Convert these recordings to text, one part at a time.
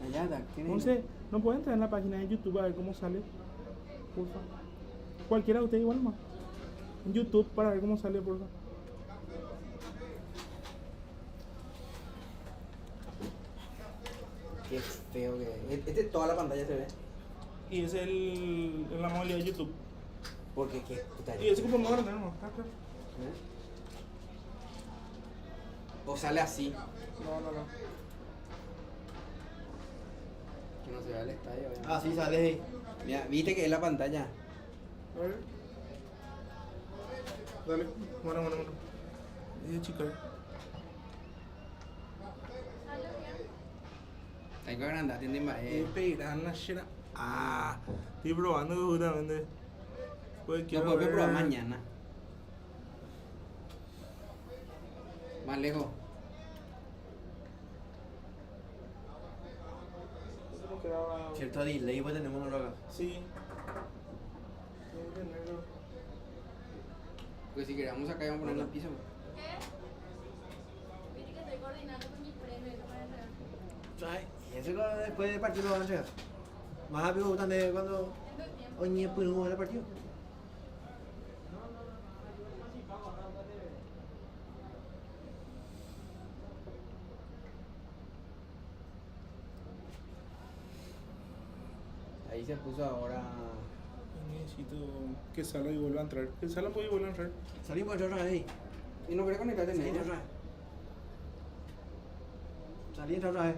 Allá está. Entonces, ¿no pueden entrar en la página de YouTube a ver cómo sale? Porfa. Cualquiera de ustedes igual más. En YouTube para ver cómo sale, porfa. Qué feo que es. Este toda la pantalla se ve. Y es la modalidad de YouTube. Porque qué puta. Y ese como no grande, no, está claro. O sale así. No. Que no se vea el estadio. Ah, sí, sale ahí. Mira, viste que es la pantalla. A ver. Dale. Bueno. Chica. Hay que agrandar, tiene más. Esperan shira. Ah, estoy probando justamente. Pues No quiero puedo ver. probar mañana. Más lejos. Cierto delay, pues tenemos una loca. Sí. Pues si queremos acá vamos a poner en el piso. Viste que estoy coordinando con mis premios y no me entregar. Y eso después del partido lo van a entregar. Más rápido gustan de cuando. Tengo tiempo. Oye, pues no va el partido. Ahí se puso ahora. Necesito que salga y vuelva a entrar. Que salga y vuelva a entrar. Salimos otra vez ahí. Y no quiere conectarte en Salí ella. otra vez.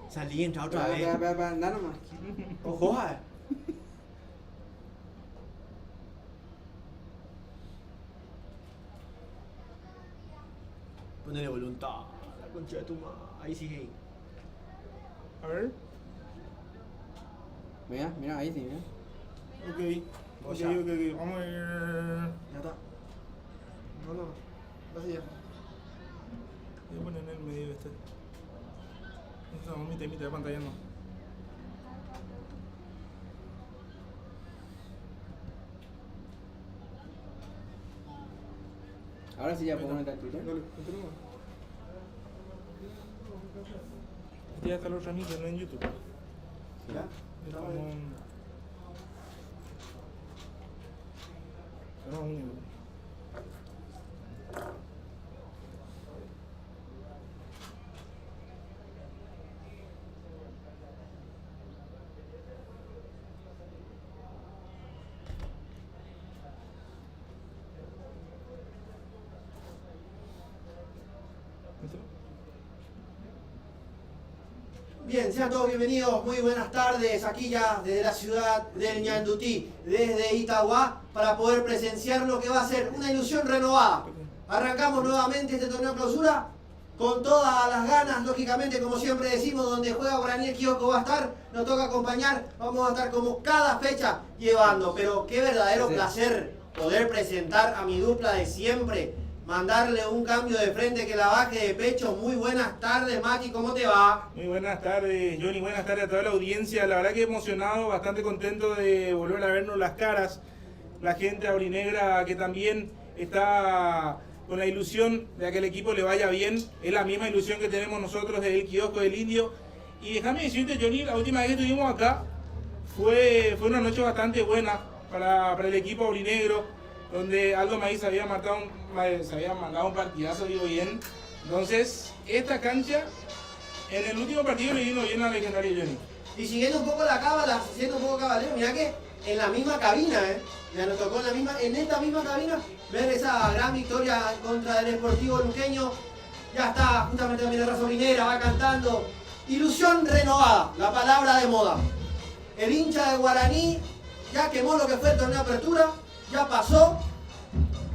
Salí otra vez. Anda nomás. Ojo, Ponele voluntad. La concha de tu madre. Ahí sigue. A ver. Mira, ahí sí, mira. Ok. Vamos a ver. Ya está. No. Así ya. Voy a poner en el medio este. No, mitad de pantalla no. Ahora sí ya puedo conectar Twitter. Dale, continúa. Este ya está lo transmitiendo en YouTube. ¿Ya? Estamos en... Estamos en... Bien, sean todos bienvenidos, muy buenas tardes, aquí ya desde la ciudad del Ñandutí, desde Itagua, para poder presenciar lo que va a ser una ilusión renovada. Arrancamos nuevamente este torneo clausura, con todas las ganas, lógicamente, como siempre decimos, donde juega Guaraní el Quioco va a estar, nos toca acompañar, vamos a estar como cada fecha llevando, pero qué verdadero placer poder presentar a mi dupla de siempre, mandarle un cambio de frente que la baje de pecho. Muy buenas tardes, Mati, ¿cómo te va? Muy buenas tardes, Johnny, buenas tardes a toda la audiencia. La verdad que emocionado, bastante contento de volver a vernos las caras. La gente aurinegra que también está con la ilusión de que el equipo le vaya bien. Es la misma ilusión que tenemos nosotros del kiosco del Indio. Y déjame decirte, Johnny, la última vez que estuvimos acá fue una noche bastante buena para el equipo aurinegro, donde Aldo Maíz se había mandado un partidazo, digo bien. Entonces, esta cancha, en el último partido le vino bien a legendario Johnny. Y siguiendo un poco la cábala, siendo un poco cabalero, mirá que en la misma cabina, ya nos tocó en esta misma cabina, ver esa gran victoria contra el Sportivo Luqueño. Ya está justamente también la raza minera, va cantando. Ilusión renovada, la palabra de moda. El hincha de Guaraní ya quemó lo que fue el torneo de apertura, ya pasó.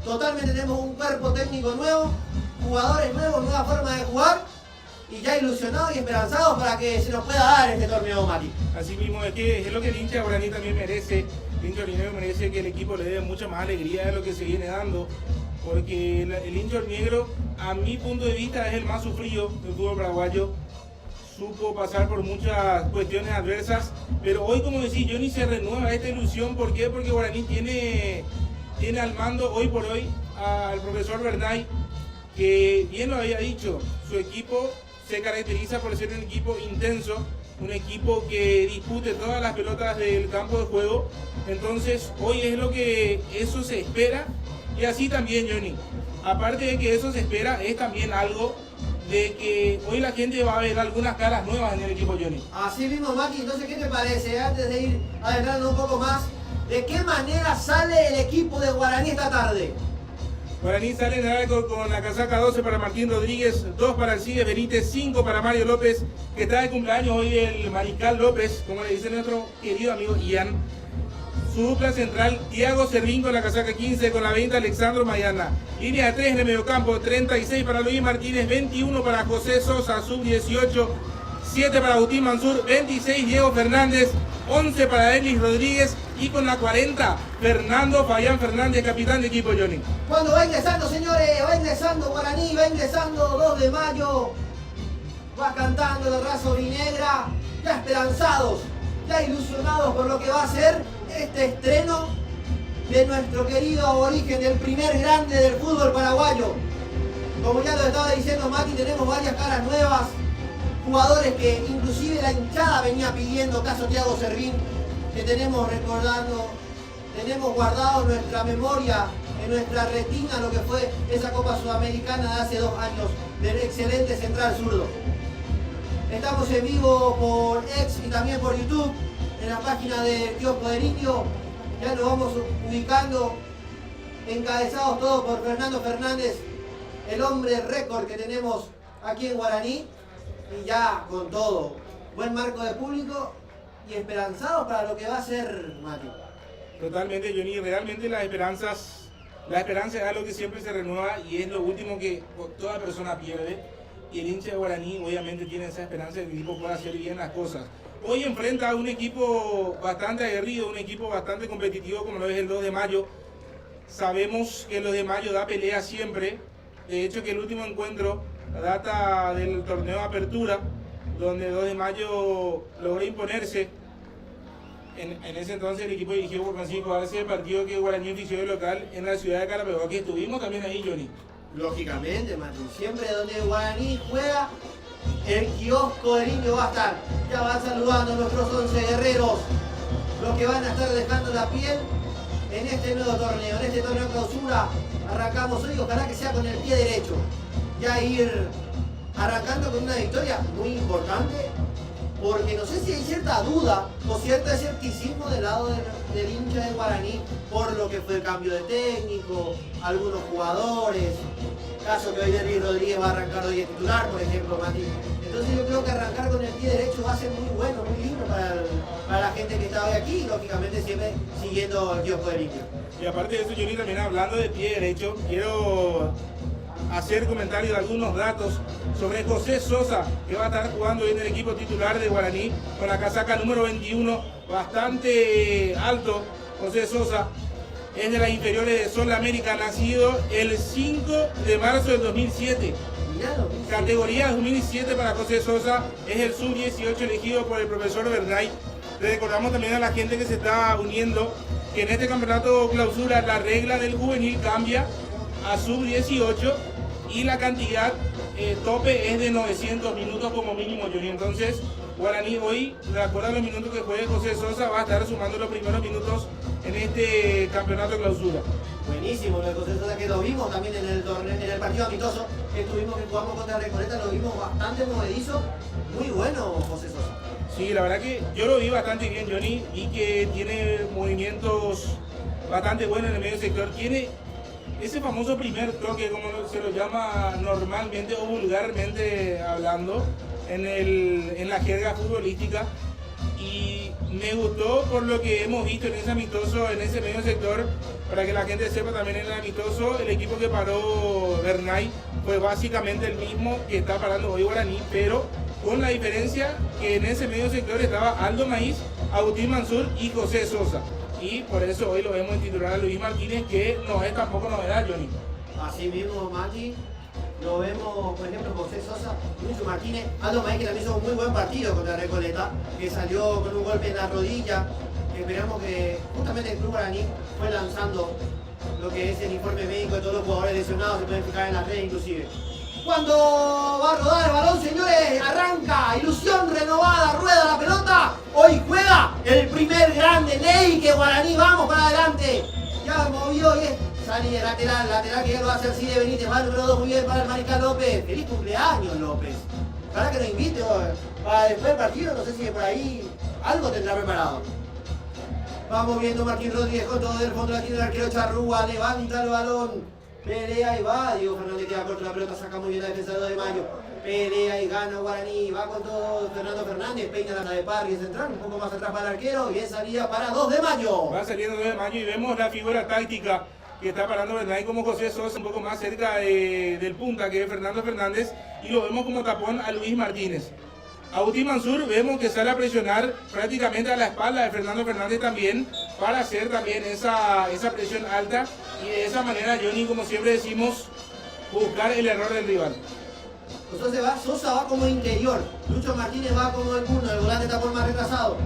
Totalmente tenemos un cuerpo técnico nuevo, jugadores nuevos, nueva forma de jugar. Y ya ilusionados y esperanzados para que se nos pueda dar este torneo, Mati. Así mismo, es lo que el hincha de Guaraní también merece. El hincha aurinegro merece que el equipo le dé mucha más alegría de lo que se viene dando. Porque el hincha aurinegro, a mi punto de vista, es el más sufrido del fútbol paraguayo. Supo pasar por muchas cuestiones adversas. Pero hoy, como decís, Johnny, se renueva esta ilusión. ¿Por qué? Porque Guaraní tiene al mando hoy por hoy al profesor Bernay, que bien lo había dicho, su equipo se caracteriza por ser un equipo intenso, un equipo que dispute todas las pelotas del campo de juego. Entonces hoy es lo que eso se espera, y así también, Johnny. Aparte de que eso se espera, es también algo de que hoy la gente va a ver algunas caras nuevas en el equipo, Johnny. Así mismo, Mati, entonces, ¿qué te parece? Antes de ir adentrando un poco más, ¿de qué manera sale el equipo de Guaraní esta tarde? Guaraní sale en el arco con la casaca 12 para Martín Rodríguez, 2 para Alcides Benítez, 5 para Mario López, que está de cumpleaños hoy el Mariscal López, como le dice nuestro querido amigo Ian. Su dupla central, Thiago Servín con la casaca 15, con la 20 Alexandro Mayana. Línea 3 en el mediocampo, 36 para Luis Martínez, 21 para José Sosa, sub-18, 7 para Agustín Mansur, 26 Diego Fernández, 11 para Delis Rodríguez, y con la 40 Fernando Fabián Fernández, capitán de equipo, Johnny. Cuando va ingresando, señores, va ingresando Guaraní, va ingresando 2 de mayo, va cantando la raza orinegra, ya esperanzados, ya ilusionados por lo que va a ser este estreno de nuestro querido aborigen, del primer grande del fútbol paraguayo. Como ya lo estaba diciendo Mati, tenemos varias caras nuevas, jugadores que inclusive la hinchada venía pidiendo, caso Thiago Servín, que tenemos recordando, tenemos guardado en nuestra memoria, en nuestra retina, lo que fue esa Copa Sudamericana de hace 2 años, del excelente central zurdo. Estamos en vivo por X y también por YouTube, en la página del Kiosco del Indio. Ya nos vamos ubicando, encabezados todos por Fernando Fernández, el hombre récord que tenemos aquí en Guaraní, y ya con todo, buen marco de público y esperanzados para lo que va a ser Mati. Totalmente, Johnny, realmente la esperanza es algo que siempre se renueva y es lo último que toda persona pierde, y el hincha de Guaraní obviamente tiene esa esperanza de que el equipo pueda hacer bien las cosas. Hoy enfrenta a un equipo bastante aguerrido, un equipo bastante competitivo como lo es el 2 de mayo. Sabemos que el 2 de mayo da pelea siempre. De hecho, que el último encuentro data del torneo de Apertura, donde el 2 de mayo logró imponerse. En ese entonces el equipo dirigido por Francisco Arce, el partido que Guaraní ofició de local en la ciudad de Carapeguá, que estuvimos también ahí, Johnny. Lógicamente, Mati, siempre donde Guaraní juega, el Kiosco del Indio va a estar. Ya van saludando a nuestros 11 guerreros, los que van a estar dejando la piel en este nuevo torneo, en este torneo clausura. Arrancamos hoy, ojalá que sea con el pie derecho. Ya ir arrancando con una victoria muy importante, porque no sé si hay cierta duda o cierto escepticismo del lado del hincha de Guaraní por lo que fue el cambio de técnico, algunos jugadores, caso que hoy Delis Rodríguez va a arrancar hoy de titular, por ejemplo, Mati. Entonces yo creo que arrancar con el pie derecho va a ser muy bueno, muy lindo para la gente que está hoy aquí, y lógicamente siempre siguiendo el Kiosco del Indio. Y aparte de eso, Johnny, también hablando de pie derecho, quiero hacer comentarios de algunos datos sobre José Sosa, que va a estar jugando hoy en el equipo titular de Guaraní con la casaca número 21, bastante alto. José Sosa es de las inferiores de Sol América, nacido el 5 de marzo del 2007. Categoría 2007 para José Sosa, es el sub-18 elegido por el profesor Bernay. Le recordamos también a la gente que se está uniendo que en este campeonato clausura la regla del juvenil cambia a sub-18 y la cantidad tope es de 900 minutos como mínimo, Johnny. Entonces Guaraní hoy, de acuerdo a los minutos que juegue José Sosa, va a estar sumando los primeros minutos en este campeonato clausura. Buenísimo lo de José Sosa, que lo vimos también en el torneo, en el partido amistoso que jugamos contra Recoleta, lo vimos bastante movedizo, muy bueno José Sosa. Sí, la verdad que yo lo vi bastante bien, Johnny, y que tiene movimientos bastante buenos en el medio sector. Tiene ese famoso primer toque, como se lo llama normalmente o vulgarmente hablando en la jerga futbolística, y me gustó por lo que hemos visto en ese amistoso, en ese medio sector. Para que la gente sepa, también en el amistoso el equipo que paró Bernay fue básicamente el mismo que está parando hoy Guaraní, pero con la diferencia que en ese medio sector estaba Aldo Maíz, Agustín Mansur y José Sosa, y por eso hoy lo vemos en titular a Luis Martínez, que no es tampoco novedad, Johnny. Así mismo, Mati, lo vemos, por ejemplo, José Sosa, Lucho Martínez, Aldo Maíz, que también hizo un muy buen partido contra Recoleta, que salió con un golpe en la rodilla. Esperamos que justamente el Club Guaraní fue lanzando lo que es el informe médico de todos los jugadores lesionados, se pueden fijar en las redes inclusive. Cuando va a rodar el balón, señores, arranca, ilusión renovada, rueda la pelota. Hoy juega el primer grande, Ney, que Guaraní, vamos para adelante. Ya movió y es salida lateral que ya lo va a hacer Cide Benítez, va el número 2, muy bien para el Mariscal López. Feliz cumpleaños, López. Ojalá que nos invite para después del partido, no sé si por ahí algo tendrá preparado. Vamos viendo Martín Rodríguez con todo del fondo, la tiene el arquero Charrúa, levanta el balón. Pelea y va, Diego Fernández queda corto la pelota, saca muy bien la defensa de 2 de mayo. Pelea y gana Guaraní, va con todo Fernando Fernández, peina la de Parque central, un poco más atrás para el arquero, y es salida para 2 de mayo. Va saliendo 2 de mayo y vemos la figura táctica que está parando Bernay como José Sosa, un poco más cerca del punta que es Fernando Fernández, y lo vemos como tapón a Luis Martínez. Agustín Mansur vemos que sale a presionar prácticamente a la espalda de Fernando Fernández también, para hacer también esa presión alta y de esa manera, Johnny, como siempre decimos, buscar el error del rival. Entonces Sosa va como interior, Lucho Martínez va como el 1, el volante tapón más retrasado.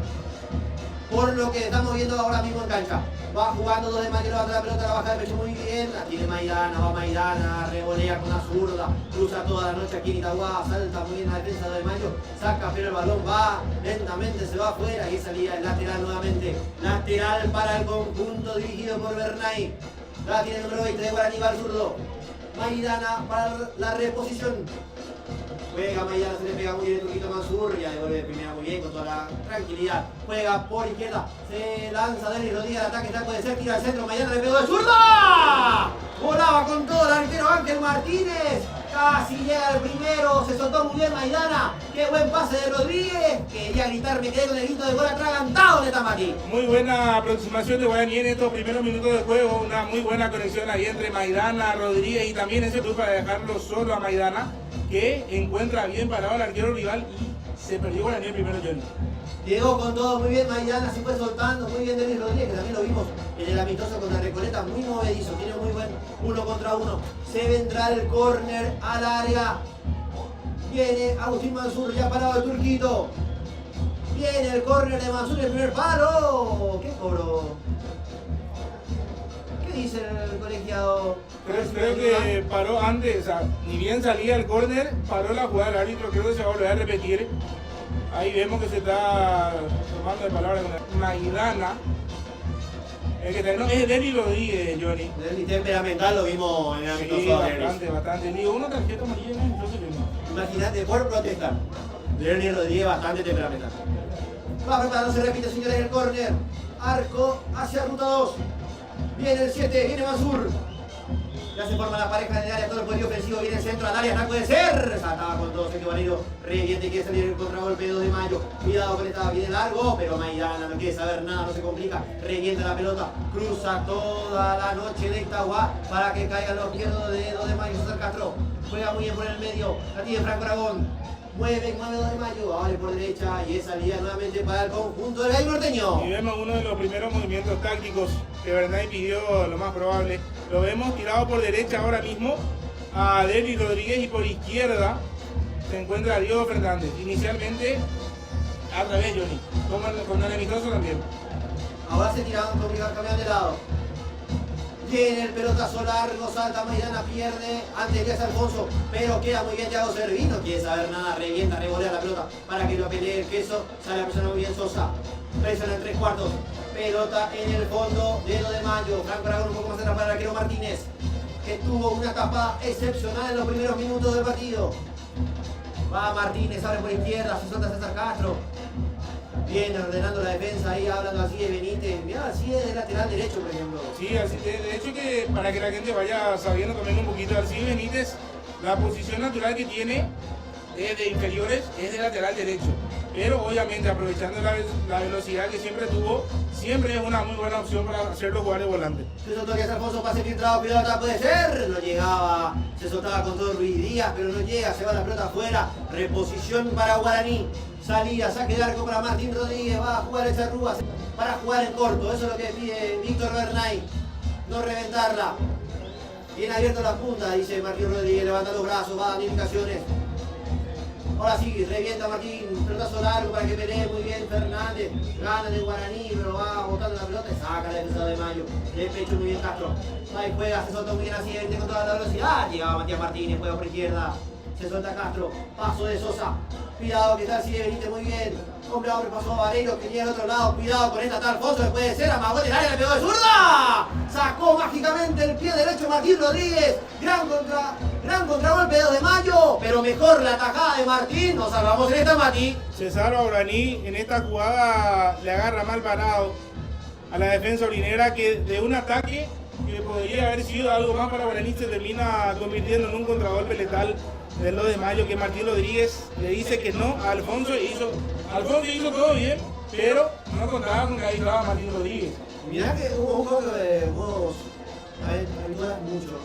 Por lo que estamos viendo ahora mismo en cancha. Va jugando 2 de mayo, levanta la pelota, la baja de pecho muy bien. La tiene Maidana, va Maidana, revolea con la zurda, cruza toda la noche aquí en Itagua, salta muy bien la defensa de mayo, saca pero el balón va, lentamente se va afuera y salía el lateral nuevamente. Lateral para el conjunto dirigido por Bernay. La tiene el número 20 de Guaraní, va al zurdo. Maidana para la reposición. Juega Maidana, se le pega muy bien el Turquito Mansur, ya devuelve de primera muy bien con toda la tranquilidad. Juega por izquierda, se lanza Denis Rodríguez al ataque, tal puede ser, tira al centro, Maidana le pegó de zurda. Volaba con todo el arquero Ángel Martínez. Casi llega el primero, se soltó muy bien Maidana. Qué buen pase de Rodríguez. Quería gritar, me quedé con el grito de gol atragantado de Tamaki. Muy buena aproximación de Guaraní en estos primeros minutos de juego, una muy buena conexión ahí entre Maidana, Rodríguez y también ese club para dejarlo solo a Maidana, que encuentra bien parado al arquero rival y se perdió Guaraní el primero, Johnny. Llegó con todo muy bien Maidana, se fue soltando muy bien Denis Rodríguez, que también lo vimos en el amistoso contra Recoleta, muy movedizo, tiene muy buen 1 contra 1. Se vendrá el córner al área. Viene Agustín Mansur, ya parado el Turquito. Viene el córner de Mansur, el primer palo. ¿Qué cobró? ¿Qué dice el colegiado? Creo que paró antes, o sea, ni bien salía el córner, paró la jugada del árbitro, creo que se va a volver a repetir. Ahí vemos que se está tomando de palabras con Maidana. El que no, es Denis Rodríguez, Johnny. Denis temperamental lo vimos en el amistoso. Sí, bastante. Digo, una tarjeta amarilla en el amistoso. Imagínate, por protestar. Denis Rodríguez bastante temperamental. Va preparando, se repite, señores, el córner. Arco hacia ruta 2. Viene el 7, viene Mansur. Ya se forma la pareja en el área, todo el poderío ofensivo, viene el centro al área, no puede ser. Saltaba con todo, Sergio Valero, reviente, quiere salir el contragolpe de 2 de mayo. Cuidado con esta, viene largo, pero Maidana no quiere saber nada, no se complica. Revienta la pelota, cruza toda la noche de Itagua para que caiga los izquierdo de 2 de mayo, César Castro. Juega muy bien por el medio, la tiene Franco Aragón. Mueve 2 de mayo, abre por derecha y es salida nuevamente para el conjunto del Gallo Norteño. Y vemos uno de los primeros movimientos tácticos que Bernay pidió, lo más probable. Lo vemos tirado por derecha ahora mismo a Denis Rodríguez y por izquierda se encuentra Diego Fernández. Inicialmente al revés, Johnny, con el amistoso también. Ahora se tiraban con cambian de lado. Tiene el pelotazo largo, salta Maidana, pierde ante Elías Alfonso, pero queda muy bien Thiago Servín, no quiere saber nada, revienta, revolea la pelota para que lo pelee el queso, sale a presionar muy bien Sosa, presiona en 3/4, pelota en el fondo de 2 de mayo, Franco Aragón un poco más atrás para el arquero Martínez, que tuvo una tapada excepcional en los primeros minutos del partido. Va Martínez, abre por izquierda, se suelta César Castro. Viene ordenando la defensa ahí, hablando así de Benítez. Mirá, así es de lateral derecho, por ejemplo. Sí, así, de hecho que para que la gente vaya sabiendo también un poquito, Alcides Benítez, la posición natural que tiene de inferiores es de lateral derecho. Pero obviamente aprovechando la velocidad que siempre tuvo, siempre es una muy buena opción para hacerlo jugar de volante. Se soltó que Alfonso, pase filtrado, pelota puede ser. No llegaba, se soltaba con todo Ruiz Díaz, pero no llega, se va la pelota afuera. Reposición para Guaraní. Salida, saque de arco para Martín Rodríguez, va a jugar el Charrúa para jugar en corto, eso es lo que pide Víctor Bernay, no reventarla. Bien abierto las puntas, dice Martín Rodríguez, levanta los brazos, va a dar indicaciones. Ahora sí, revienta Martín, pelotazo largo para que pelee muy bien Fernández, gana de Guaraní, pero va botando la pelota y saca la defensa de Mayo, de pecho muy bien Castro. Ahí juega, se soltó muy bien así, con toda la velocidad, llegaba Matías Martínez, juega por izquierda. Se suelta Castro. Paso de Sosa. Cuidado que está sigue Benítez muy bien. Hombre a hombre pasó a Vareiro que llega al otro lado. Cuidado con esta tal Alfonso que puede ser. Amagó en el área, le pegó de zurda. Sacó mágicamente el pie derecho Martín Rodríguez. Gran contragolpe de 2 de mayo. Pero mejor la atajada de Martín. Nos salvamos en esta, Mati. Se salva Guaraní, en esta jugada le agarra mal parado a la defensa orinegra, que de un ataque que podría haber sido algo más para Guaraní se termina convirtiendo en un contragolpe letal del 2 de mayo, que Martín Rodríguez le dice que no a Alfonso hizo todo bien, pero no contaba con que ahí estaba Martín Rodríguez. Mirá que hubo un juego de vos ayudas mucho.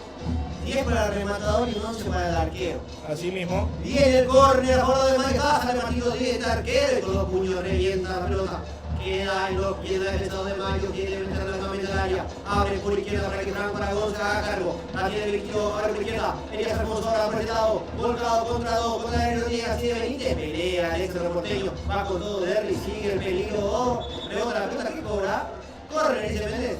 10 para el rematador y 11 para el arquero. Así mismo. Viene el córner a favor de Mayo, sale Martín Rodríguez, está arquero y con 2 puños revienta la pelota. Queda en los pies del Estado de Mayo, quiere meter nuevamente al área. Abre por izquierda para que Franco Aragón se haga cargo. La tiene Victorio, abre por izquierda. Elías Hermoso ahora por el lado. Volcado contra 2, contra el Rodríguez, así de Benítez. Pelea el extra porteño. Va con todo Derry, sigue el peligro. Rebota la pelota, ¿qué cobra? Corre, dice Méndez.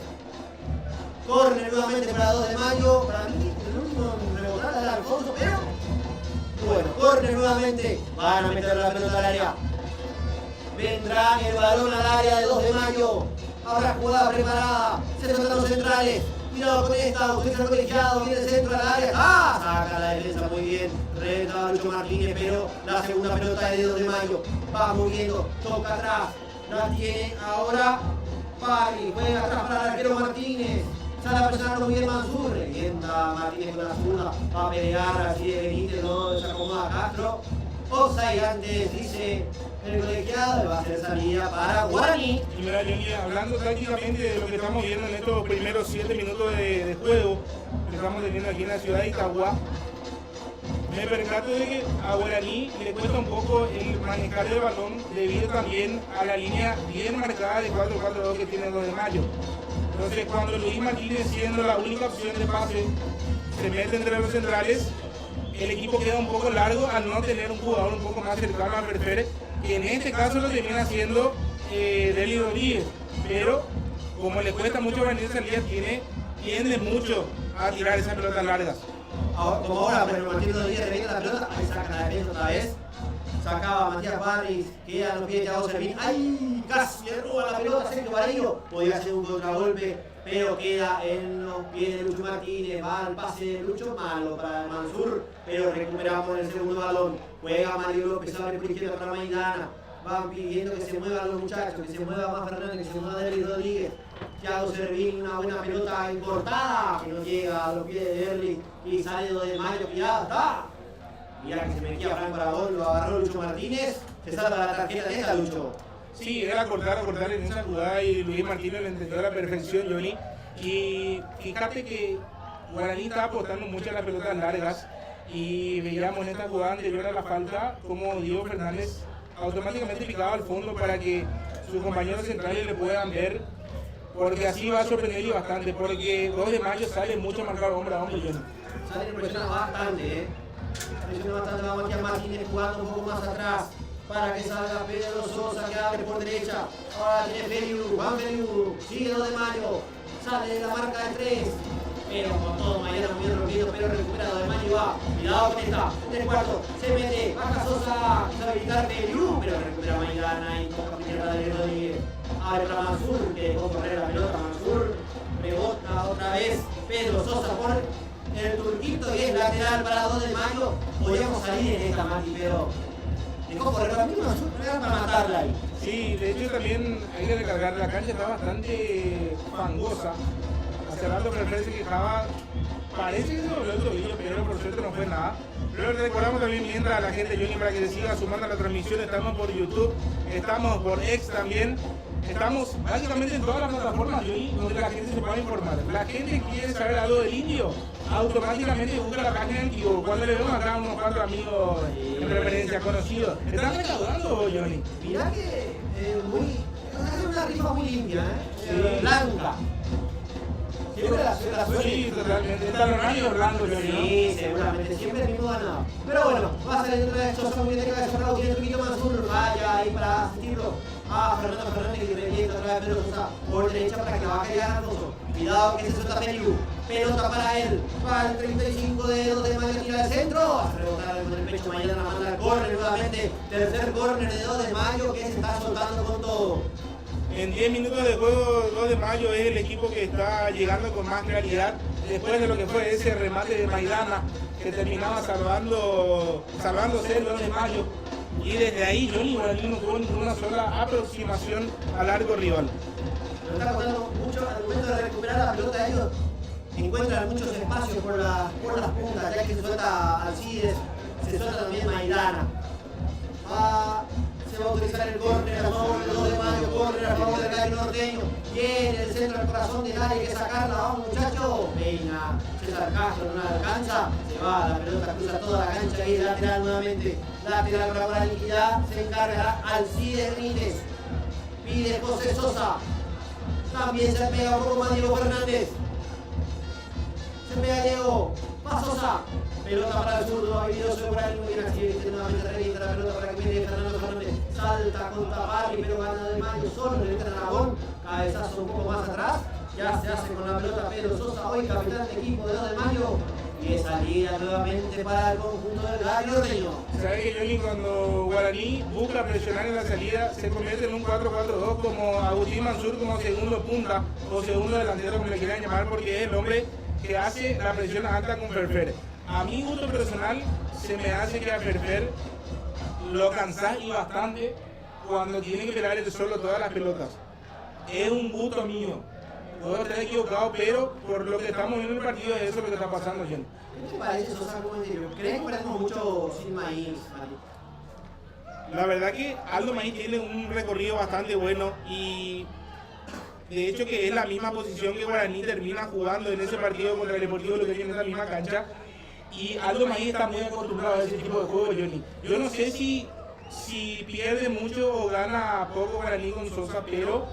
Corre nuevamente para 2 de mayo. Para mí, el último en rebotar era Alfonso, pero bueno, corre nuevamente. Van a meter la pelota al área. Vendrá el balón al área de 2 de mayo. Habrá jugada preparada. Se tratan los centrales. Cuidado con esta. Usted está colegiado. Viene el centro al área. Saca la defensa muy bien. Reta Lucho Martínez, pero la segunda pelota es de 2 de mayo. Va moviendo. Toca atrás. La tiene ahora Pari. Juega atrás para el arquero Martínez. Sale a presionar muy bien Mansur. Revienta Martínez con la zurda. Va a pelear así de Benítez. No se acomoda Castro. Offside antes, dice el colegiado, va a ser salida para Guaraní. Y mira, Johnny, hablando tácticamente de lo que estamos viendo en estos primeros 7 minutos de juego que estamos teniendo aquí en la ciudad de Itagua, me percato de que a Guaraní le cuesta un poco el manejar el balón debido también a la línea bien marcada de 4-4-2 que tiene el 2 de mayo. Entonces, cuando Luis Martínez, siendo la única opción de pase, se mete entre los centrales, el equipo queda un poco largo al no tener un jugador un poco más cercano a Perfere, que en este caso lo termina haciendo Deli Rodríguez, pero como le cuesta mucho a Vanessa Elías, tiende mucho a tirar esas pelotas largas. Como ahora, pero Martín Rodríguez revienta la pelota, ahí saca la defensa otra vez. Sacaba a Matías Parris, queda en los pies de Thiago Servín. ¡Ay! Casi le roba la pelota a Sergio Vareiro. Podía hacer un contragolpe, pero queda en los pies de Lucho Martínez. Va al pase de Lucho, malo para Mansur, pero recuperamos el segundo balón. Juega Mario López, abre por izquierda para Maidana. Van pidiendo que se muevan los muchachos, que se mueva más Fernández, que se mueva Derry Rodríguez. Thiago Servín, una buena pelota encortada, que no llega a los pies de Derry y sale 2 de mayo, cuidado, está. Mirá que se metía Franco Aragón, lo agarró Lucho Martínez, se salva la tarjeta de esta, Lucho. Sí, era cortar en esa jugada y Luis Martínez lo entendió a la perfección, Johnny. Y fíjate que Guaraní estaba apostando mucho a las pelotas largas y veíamos en esta jugada anterior a la falta como Diego Fernández automáticamente picaba al fondo para que sus compañeros centrales le puedan ver, porque así va a sorprender bastante, porque 2 de mayo sale mucho a marcar hombre a hombre, Johnny. Sale presiona bastante, presiona bastante a Matías Martínez jugando un poco más atrás para que salga Pedro Sosa que abre por derecha. Ahora tiene Feliu, Juan Feliu, sigue 2 de mayo, sale de la marca de 3. Pero con todo Mariano muy rompido, pero recupera 2 de mayo y va. Cuidado con esta, 3-4, se mete, baja Sosa, quiso habilitar Feliu, pero recupera Maidana y toca primero de Rodríguez. Abre para Mansur, que dejó correr la pelota Mansur, rebota otra vez Pedro Sosa por el turquito y es lateral para 2 de mayo. Podríamos salir en esta, Mati, pero dejó correr para mí Mansur para matarla ahí. Sí, de hecho también hay que recargar, la cancha está bastante fangosa. Hace rato Perfere se quejaba, parece que se dobló el tobillo, pero por suerte no fue nada. Pero recordamos también, mientras la gente, Johnny, para que se siga sumando a la transmisión, estamos por YouTube, estamos por X también, estamos básicamente en todas las plataformas, Johnny, donde la gente se puede informar. La gente quiere saber algo del indio, automáticamente busca la página del tío. Cuando le vemos acá a unos 4 amigos en preferencia conocidos, ¿están recaudando, Johnny? Mirá que es una rifa muy limpia, blanca. Siempre la suerte. Sí, totalmente. Está Ronaldo Orlando, Johnny, ¿no? Sí, seguramente, siempre el mismo ganado. Pero bueno, va a salir dentro de Sosa muy bien, que va a cerrar un poquito Mansur, vaya ahí para asistirlo. Fernando Fernández que revienta otra vez Pedro Sosa por derecha para que baje y gane Alfonso. Cuidado que se suelta Feliu. pelota para él, para el 35 de 2 de mayo, tira al centro, a rebotar con el pecho Maidana, manda al córner nuevamente, tercer córner de 2 de mayo que se está soltando con todo. En 10 minutos de juego, 2 de mayo es el equipo que está llegando con más claridad después de lo que fue ese remate de Maidana que terminaba salvándose el 2 de mayo. Y desde ahí Johnny Guaraní no tuvo ninguna sola aproximación al arco rival. Nos está costando mucho al momento de recuperar la pelota. Ellos encuentran muchos espacios por las puntas, ya que se suelta Alcides, se suelta también Maidana. Se va a utilizar el córner a favor del 2 de mayo, córner a favor del Gallo Norteño. Viene el centro al corazón del área, hay que sacarla, vamos muchachos. Peina, César Castro no la alcanza, se va, la pelota cruza toda la cancha y lateral nuevamente. Lateral para Guaraní, ya se encargará Alcides Benítez. Pide José Sosa. También se pega un poco más Diego Fernández. Se pega Diego. Va Sosa. Pelota para el zurdo, habilidoso por ahí, muy bien así, nuevamente revienta la pelota para que viene Fernando Fernández, salta contra Barri, pero gana de mayo, solo le entra Aragón, cabezazo un poco más atrás, ya se hace con la pelota Pedro Sosa, hoy capitán de equipo de 2 de mayo, y es salida nuevamente para el conjunto del Gallo Norteño. ¿Sabes que Johnny, cuando Guaraní busca presionar en la salida, se convierte en un 4-4-2 como Agustín Mansur como segundo punta o segundo delantero, como le quieran llamar, porque es el hombre que hace la presión alta con Ferfer? A mi gusto personal, se me hace que a Ferfer lo cansás y bastante cuando tiene que pegar el solo todas las pelotas. Es un gusto mío. Puedo estar equivocado, pero por lo que estamos viendo en el partido, eso es lo que está pasando, gente. ¿Qué te parece, Sosa, como interior? ¿Crees que perdemos mucho sin maíz, Mati? La verdad que Aldo Maíz tiene un recorrido bastante bueno y de hecho que es la misma posición que Guaraní termina jugando en ese partido contra el Deportivo Luqueño en esa misma cancha. Y Aldo Maíz está muy acostumbrado a ese tipo de juego, Johnny. Yo no sé si pierde mucho o gana poco Guaraní con Sosa, pero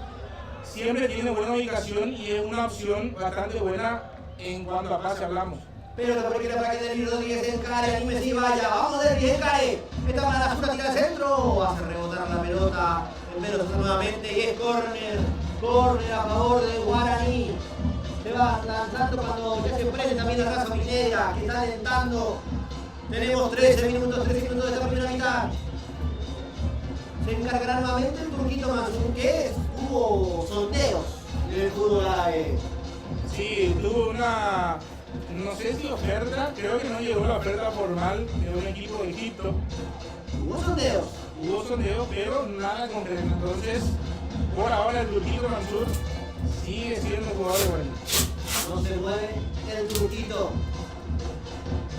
siempre tiene buena ubicación y es una opción bastante buena en cuanto a pase hablamos. Pero la porquería para que Delio Rodríguez encare, anime si vaya, vamos Delio, encare, esta para la zurda, tira al centro, hace rebotar la pelota, en Pedro Sosa nuevamente y es córner a favor de Guaraní. Se va lanzando cuando ya se prende también la raza minera, que está alentando. Tenemos 13 minutos de esta primera mitad. Se encargará nuevamente el turquito Mansur, que hubo sondeos en el fútbol árabe. Sí, tuvo una, no sé si oferta, creo que no llegó la oferta formal de un equipo de Egipto. Hubo sondeos, pero nada concreto. Entonces, por ahora el turquito Mansur sigue siendo jugador de Guaraní. No se mueve el turquito.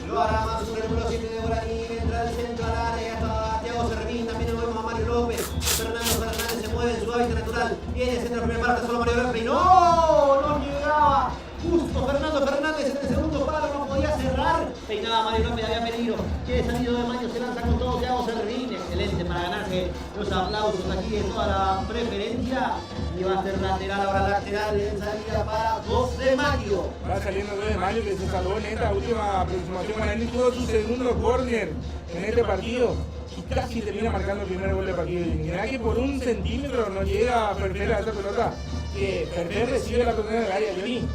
Lo hará Mansur, el número 7 de Guaraní, entra al centro al área, hasta Thiago Servín, también lo vemos a Mario López. Fernando Fernández se mueve en su hábitat natural. Viene el centro de primera parte, solo Mario López. No llegaba. Justo Fernando Fernández en el segundo palo, no podía cerrar. Peinaba Mario López, había peligro. Quiere salido de mayo, se lanza con todo Thiago Servín. Excelente para ganarse los aplausos aquí en toda la preferencia. Y va a ser lateral, ahora lateral en salida para 2 de mayo. Va saliendo 2 de mayo que se salvó en esta última aproximación. Guaraní tuvo su segundo córner en este partido y casi termina marcando el primer gol del partido. Y mirá que por 1 centímetro no llega a Ferfer a esa pelota, que Ferfer recibe la pelota en el área, Johnny,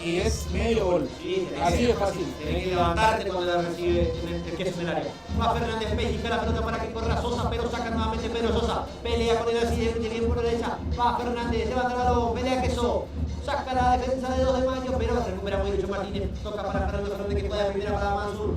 y es medio gol. Sí, así de fácil. Tenés que levantarte cuando la recibe que es en el área. Va Fernández, pellizca la pelota para que corra Sosa, pero saca nuevamente Pedro Sosa. Pelea con el así, bien por derecha. Va Fernández, levanta el balón, pelea Queso. Saca la defensa de 2 de mayo, pero recupera muy bien Martínez. Toca para Fernando Fernández que puede primera para Mansur.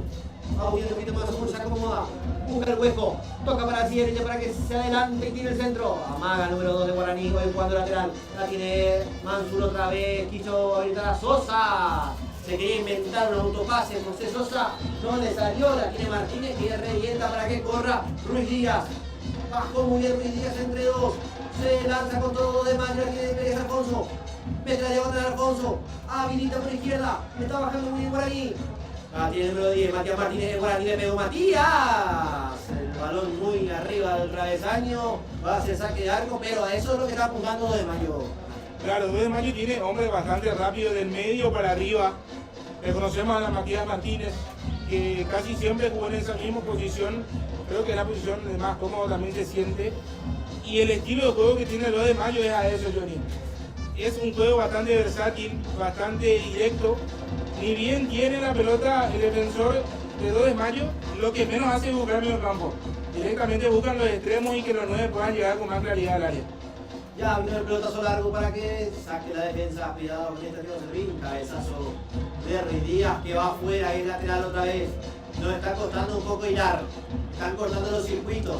Agustín un poquito Mansur, se acomoda. Busca el hueco. Toca para Cierre para que se adelante y tiene el centro. Amaga número 2 de Guaraní, hoy jugando lateral. La tiene Mansur otra vez. Quiso ahorita a Sosa. Se quería inventar un autopase. José Sosa no le salió. La tiene Martínez que revienta para que corra Ruiz Díaz. Bajó muy bien Ruiz Díaz entre 2. Se lanza con todo de mayo. La tiene Pérez Alfonso. Mete la contra Alfonso. Habilita por izquierda. Está bajando muy bien Guaraní. La tiene el número 10. Matías Martínez de Guaraní. Le pegó Matías. El balón muy arriba del travesaño. Va a hacer saque de arco. Pero a eso es lo que está apuntando 2 de mayo. Claro, 2 de mayo tiene hombres bastante rápidos del medio para arriba. Reconocemos a Matías Martínez, que casi siempre jugó en esa misma posición. Creo que es la posición de más cómodo también se siente. Y el estilo de juego que tiene el 2 de mayo es a eso, Johnny. es un juego bastante versátil, bastante directo. Ni bien tiene la pelota el defensor de 2 de mayo, lo que menos hace es buscar medio campo. Directamente buscan los extremos y que los 9 puedan llegar con más claridad al área. Ya vino el pelotazo largo para que saque la defensa. Cuidado con este Thiago Servín. Cabezazo de Ruiz Díaz que va afuera y lateral otra vez. Nos está costando un poco hilar. Están cortando los circuitos.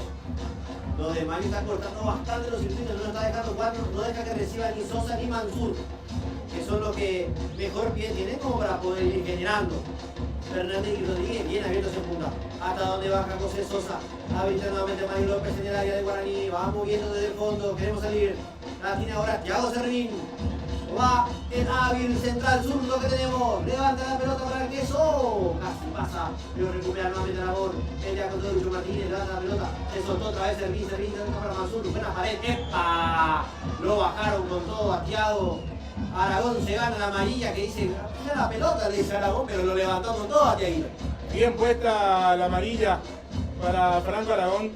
Los de Mayo están cortando bastante los circuitos. No nos está dejando jugar. No deja que reciba ni Sosa ni Mansur, que son los que mejor pie tienen como para poder ir generando. Fernández y Rodríguez bien abiertos en punta. Hasta donde baja José Sosa. Habilita nuevamente Mario López en el área de Guaraní. Va moviendo desde el fondo. Queremos salir. La tiene ahora Thiago Servín. Va el hábil central zurdo que tenemos. Levanta la pelota para el queso. Casi pasa. Pero recupera nuevamente Aragón. Pelea con todo Lucho Martínez. Levanta la pelota. Se soltó otra vez Servín. Servín para Mansur. Buena pared. ¡Epa! Lo bajaron con todo a Thiago. Aragón se gana la amarilla que dice, "Mira la pelota", le dice Aragón, pero lo levantó con todo a Thiago. Bien puesta la amarilla para Franco Aragón.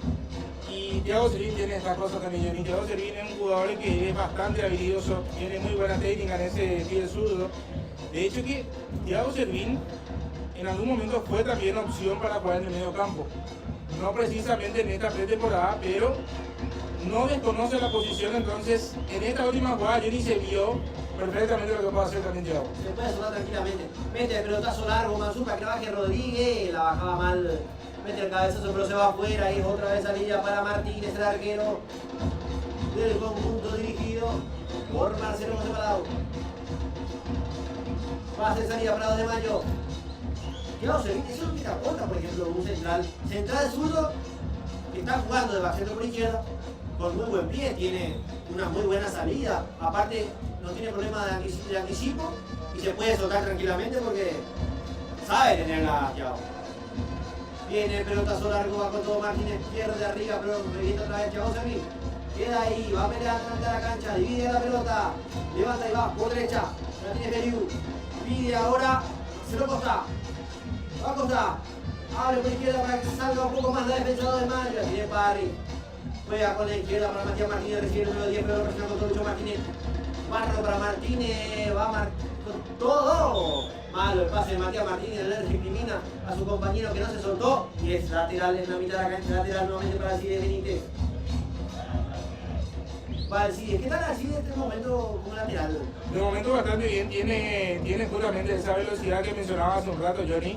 Y Thiago Servín tiene estas cosas también. Y Thiago Servín es un jugador que es bastante habilidoso, tiene muy buena técnica en ese pie zurdo. De hecho que Thiago Servín en algún momento fue también opción para jugar en el medio campo. No precisamente en esta pretemporada, pero no desconoce la posición. Entonces en esta última jugada Johnny se vio perfectamente lo que puede hacer también Thiago. Se puede sonar tranquilamente. Mete el pelotazo largo, Mansur para que la baje Rodríguez. La bajaba mal. Mete el cabezazo, pero se va afuera. Y otra vez salida para Martínez, el arquero del conjunto dirigido por Marcelo José Palau. Pase salida para 2 de Mayo. Thiago Servín, eso no quita contra, por ejemplo, un central. Central zurdo que está jugando de centro por izquierda. Con muy buen pie, tiene una muy buena salida. Aparte, no tiene problema de anticipo y se puede soltar tranquilamente porque sabe tenerla Thiago. Viene el pelotazo largo, va con todo Martínez, pierde arriba, pero revienta otra vez Thiago Servín. Queda ahí, va a pelear delante de la cancha, divide la pelota, levanta y va por derecha. La tiene Feliu, pide ahora, se lo Costa. Va a Costa, abre por izquierda para que salga un poco más la defensa de Mayo. Tiene Parry. Juega con la izquierda para Matías Martínez, recibe el número 10, pero lo presiona con todo Lucho Martínez. Barro para Martínez, va con todo. Malo el pase de Matías Martínez, le recrimina a su compañero que no se soltó. Y es lateral en la mitad de la cancha, lateral nuevamente para Alcides Benítez. Va Alcides, ¿qué tal Alcides en este momento como lateral? De momento bastante bien, tiene justamente esa velocidad que mencionaba hace un rato Johnny.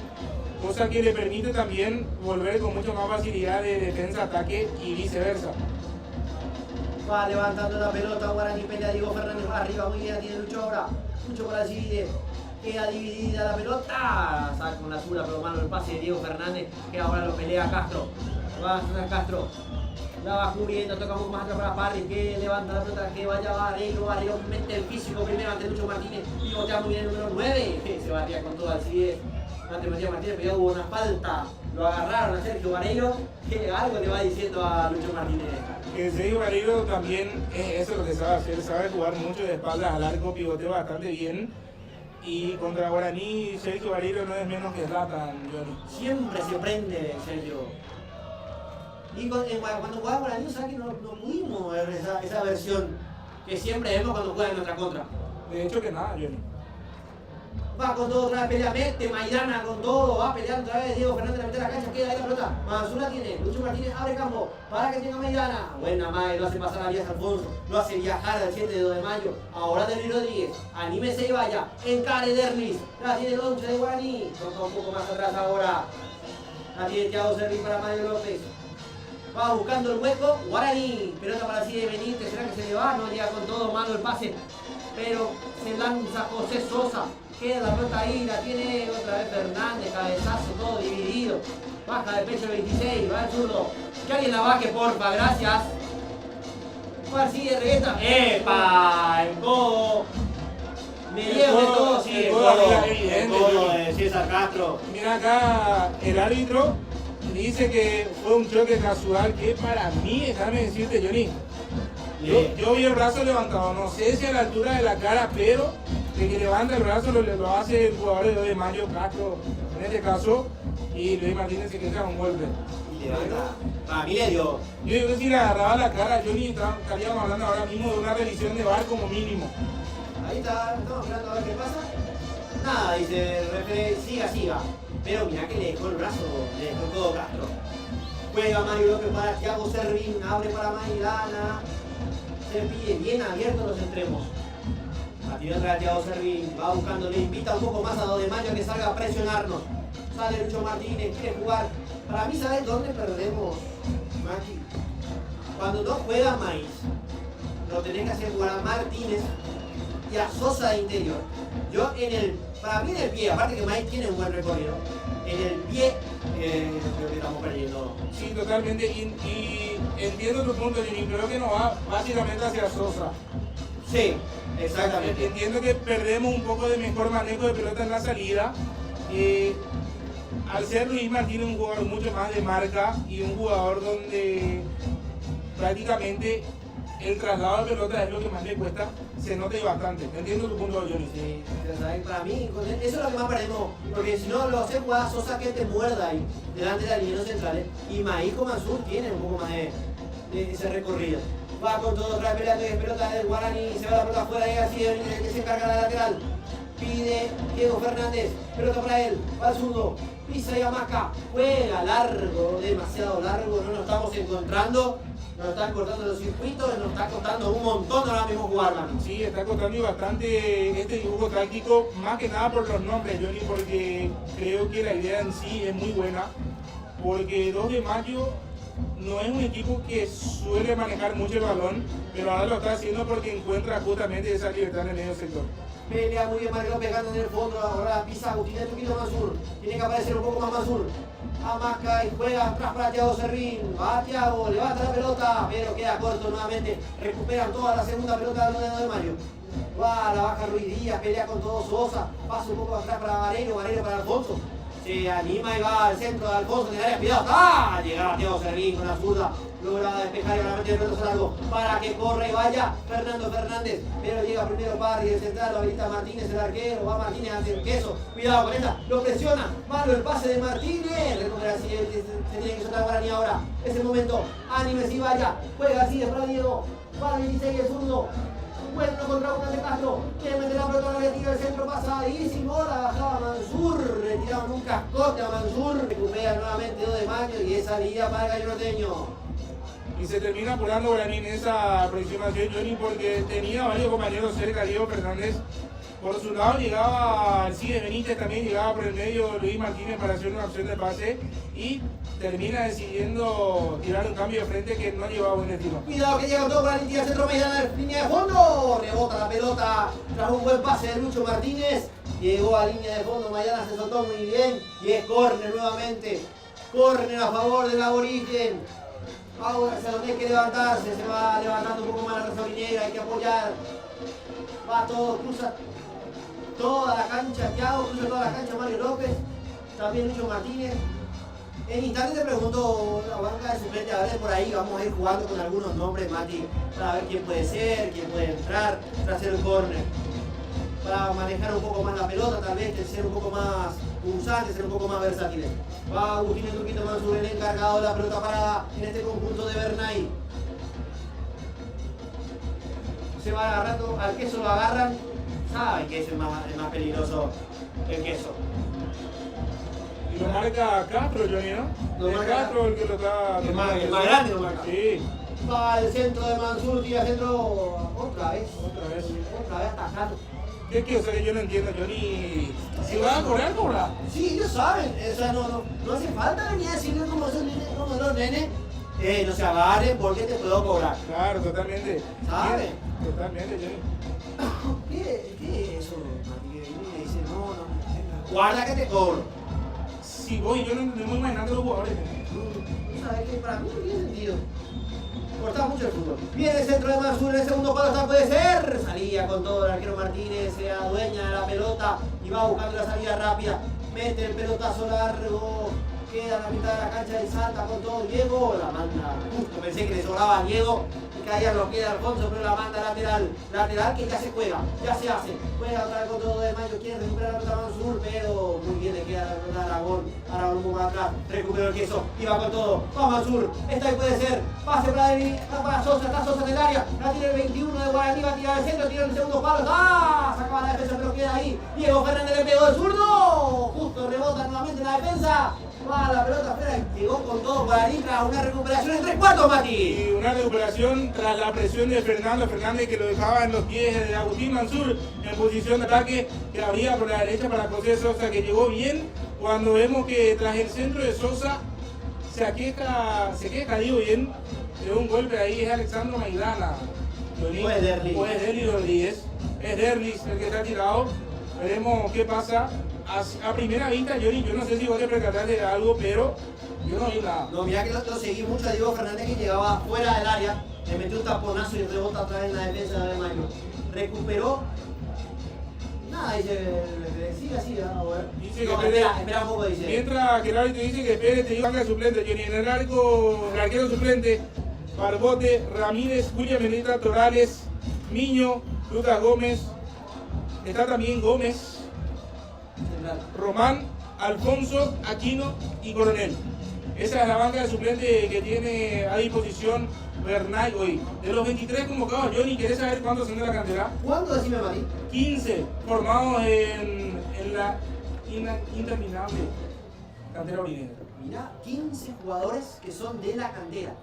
Cosa que le permite también volver con mucho más facilidad de defensa-ataque y viceversa. Va levantando la pelota, Guaraní pelea Diego Fernández, va arriba, muy bien, tiene Lucho ahora. Lucho para Alcides, queda dividida la pelota, saca con la zurda, pero malo el pase de Diego Fernández, que ahora lo pelea Castro. Va a sonar Castro, la va cubriendo, toca un poco más atrás para Parry, que levanta la pelota, que vaya Vareiro, mete el físico primero ante Lucho Martínez, pivotea muy bien el número 9, se batía con todo Alcides. Ante Matías Martínez, pero hubo una falta, lo agarraron a Sergio Vareiro, que algo le va diciendo a Lucho Martínez. El Sergio Vareiro también es eso lo que sabe hacer, sabe jugar mucho de espaldas al arco, pivotea bastante bien. Y contra Guaraní, Sergio Vareiro no es menos que Zlatan, Johnny. Siempre se prende, Sergio. Y cuando jugaba Guaraní, ¿sabes que no pudimos ver esa versión que siempre vemos cuando juega en nuestra contra? De hecho que nada, Johnny. Va con todo, otra vez pelea, mete Maidana con todo, va peleando otra vez Diego Fernández, la mete a la cancha, queda ahí la pelota. Mansur la tiene, Lucho Martínez abre campo, para que tenga Maidana. Buena madre, lo hace pasar a Díaz Alfonso, lo hace viajar al 7 de 2 de mayo. Ahora Derlis Rodríguez, anímese y vaya, encare Derlis, la tiene Loncha de Guaraní, toca un poco más atrás ahora. La tiene Thiago Servín para Mario López. Va buscando el hueco, Guaraní, pelota para Alcides Benítez, será que se le va, no llega con todo, malo el pase, pero se lanza José Sosa. Queda la pelota ahí, la tiene otra vez Fernández, cabezazo, todo dividido. Baja de pecho el 26, va el zurdo. Que alguien la baje, porfa, gracias. Sigue regueta. ¡Epa! El codo. Me llevo de todo, sí, el codo de César Castro. Mira acá el árbitro dice que fue un choque casual que para mí, déjame decirte, Johnny, yo vi el brazo levantado, no sé si a la altura de la cara, pero de que levanta el brazo lo hace el jugador de 2 de mayo, Castro en este caso, y Luis Martínez se queda con un golpe. levanta. Para mí le dio. Yo digo que si le agarraba la cara, Johnny, estaríamos hablando ahora mismo de una revisión de VAR como mínimo. Ahí está, estamos esperando a ver qué pasa. Nada, dice el referee, siga. Pero mirá que le dejó el brazo, le dejó todo Castro. Juega Mario López para Thiago Servín, abre para Maidana. Se pide bien abierto los extremos. La tiró atrás Thiago Servín, va buscando, le invita un poco más a 2 de mayo a que salga a presionarnos. Sale Lucho Martínez, quiere jugar. Para mí, ¿sabes dónde perdemos, Maki? Cuando no juega Maíz, lo tenés que hacer jugar a Martínez y a Sosa de interior. Yo para mí en el pie, aparte que Maíz tiene un buen recorrido, en el pie creo que estamos perdiendo. Sí, totalmente. Y entiendo tu punto, Johnny. Creo que no va básicamente hacia Sosa. Sí, exactamente. Entiendo que perdemos un poco de mejor manejo de pelota en la salida. Al ser Luis Martínez un jugador mucho más de marca y un jugador donde prácticamente el traslado de pelota es lo que más le cuesta, se nota bastante. Entiendo tu punto, Johnny. Sí, para mí, eso es lo que más perdemos, porque si no lo hace jugar Sosa que te muerda ahí, delante de la línea central, y Maíz con Mansur tiene un poco más de ese recorrido. Va con todo, trae pelota del Guaraní, se va la pelota afuera, llega así, que se encarga la lateral. Pide Diego Fernández, pelota para él, va al zurdo, pisa y amaca, juega largo, demasiado largo, no nos estamos encontrando. Nos están cortando los circuitos, nos está costando un montón ahora mismo jugar, Manu. Sí, está costando bastante este dibujo táctico, más que nada por los nombres, Johnny, porque creo que la idea en sí es muy buena, porque 2 de mayo no es un equipo que suele manejar mucho el balón, pero ahora lo está haciendo porque encuentra justamente esa libertad en el medio sector. Pelea muy bien Mario pegando en el fondo, ahora pisa Agustín de Tuquito Mansur, tiene que aparecer un poco más Mansur. Amaca y juega atrás para Thiago Servín, va Thiago, levanta la pelota, pero queda corto nuevamente, recuperan toda la segunda pelota del dedo de Mario. Va, la baja Ruiz Díaz, pelea con todo Sosa, pasa un poco atrás para Varelo para Alfonso. Se anima y va al centro de Alfonso, en el área, cuidado, ¡ah! Llegaba Thiago Servín con la zurda, logra despejar y ahora mete el pelotazo largo para que corra y vaya Fernando Fernández, pero llega primero Parry, el central, lo habilita Martínez, el arquero, va Martínez ante el queso, cuidado con esta, lo presiona, malo el pase de Martínez, recupera así, se tiene que soltar Guaraní ahora, es el momento, ánimes y vaya, juega así de para Diego, para 16 el zurdo. Bueno, contra una de Castro, quiere meter la pelota, le tira el centro pasadísimo, la bajaba Mansur, le tiraron un cascote a Mansur, recupera nuevamente 2 de mayo y esa salida para el Gallo Norteño. Y se termina apurando Guaraní en esa aproximación, Johnny, porque tenía varios compañeros cerca. Diego Fernández por su lado llegaba Alcides Benítez, también llegaba por el medio Luis Martínez para hacer una opción de pase y termina decidiendo tirar un cambio de frente que no llevaba buen destino. Cuidado que llega todo Guaraní, tira centro Maidana, línea de fondo, rebota la pelota tras un buen pase de Lucho Martínez, llegó a línea de fondo, Maidana se soltó muy bien y es córner nuevamente, córner a favor del aborigen. Ahora se tiene que levantarse, se va levantando un poco más la Rosa Orinera, hay que apoyar. Va todo, cruza toda la cancha, Thiago, cruza toda la cancha Mario López, también Lucho Martínez. En instantes te pregunto la banca de suplente, a ver por ahí, vamos a ir jugando con algunos nombres, Mati, para ver quién puede ser, quién puede entrar, para hacer el córner. Para manejar un poco más la pelota, tal vez ser un poco más pulsante, ser un poco más versátiles. Va Agustín el Turquito Mansur, el encargado de la pelota parada en este conjunto de Bernay. Se va agarrando, al queso lo agarran, saben que es el más peligroso el queso. Y lo marca Castro, Johnny, ¿no? Lo Es marca Castro el que lo está... El más grande lo marca. Sí. Va al centro de Mansur, tira centro otra vez atajando. ¿Qué? O sea que yo no entiendo, Johnny. Si van a cobrar, cobra. Sí, ellos saben, o sea, no hace falta venir a decirle como esos nenes, como los nenes, no se agarren porque te puedo cobrar. Claro, totalmente. ¿Sabe? Totalmente, Johnny. ¿Qué es eso, Mati? Y me dice, no, guarda que te cobro. Si voy, yo no me imaginando los jugadores. ¿Sabes qué? Para mí no tiene sentido. Cortaba mucho el fútbol. Viene el centro de Mansur en el segundo palo, está, puede ser. Salía con todo el arquero Martínez, se adueña de la pelota y va buscando la salida rápida. Mete el pelotazo largo, queda a la mitad de la cancha y salta con todo. Diego la manda justo, pensé que le sobraba a Diego. caía lo queda Alfonso, pero la manda lateral. Lateral que ya se juega, ya se hace. Juega otra vez con todo de Mayo, quiere recuperar la pelota Mansur, pero muy bien le queda la pelota a Aragón. Aragón un poco más atrás, recuperó el queso y va con todo. Va Mansur, esta ahí puede ser. Pase para Sosa, está Sosa en el área. La tiene el 21 de Guaraní, va a tirar al centro, tira el segundo palo. ¡Ah! Sacaba la defensa, pero queda ahí. Diego Fernández le pegó el zurdo. Justo rebota nuevamente la defensa. Va la pelota afuera y llegó con todo Guaraní tras una recuperación en 3/4, Mati. Y una recuperación tras la presión de Fernando Fernández, que lo dejaba en los pies de Agustín Mansur en posición de ataque, que abría por la derecha para José Sosa, que llegó bien. Cuando vemos que tras el centro de Sosa se queja, digo bien, de un golpe ahí, es Alexandro Maidana. O es Derlis. O es Derlis Rodríguez. Es Derlis el que está tirado. Veremos qué pasa. A primera vista, yo no sé si vos te percataste de algo, pero yo no vi nada. No, mirá que lo seguí mucho a Diego Fernández, que llegaba fuera del área, le metió un taponazo y rebota otra vez en la defensa de Mayo. Recuperó. Nada, dice, sigue así, a ver. Dice No, que espera un poco, dice. Mientras que el árbitro dice que espere, te digo que el suplente, Johnny. En el arquero suplente, Barbote, Ramírez, William Menita, Torales, Miño, Lucas Gómez, está también Gómez, Román, Alfonso, Aquino y Coronel. Esa es la banca de suplente que tiene a disposición Bernay hoy. De los 23 convocados, Johnny, ¿querés saber cuántos son de la cantera? ¿Cuánto decime, Mari? 15 formados en la interminable cantera orinegra. Mirá, 15 jugadores que son de la cantera.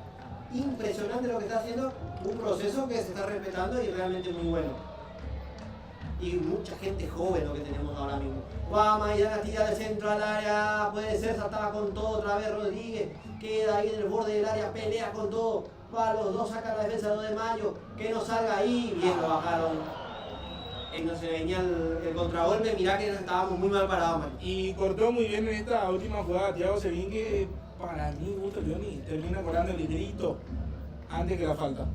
Impresionante lo que está haciendo, un proceso que se está respetando y realmente muy bueno. Y mucha gente joven lo que tenemos ahora mismo. Guama, y tira del centro al área, puede ser, saltaba con todo otra vez Rodríguez, queda ahí en el borde del área, pelea con todo. Va, los dos sacan la defensa 2 de Mayo, que no salga ahí, bien lo bajaron. No se venía el contragolpe, mirá que estábamos muy mal parados, man. Y cortó muy bien en esta última jugada Thiago Sebin, que para mí, gusto, Johnny, termina cobrando el grito antes que la falta.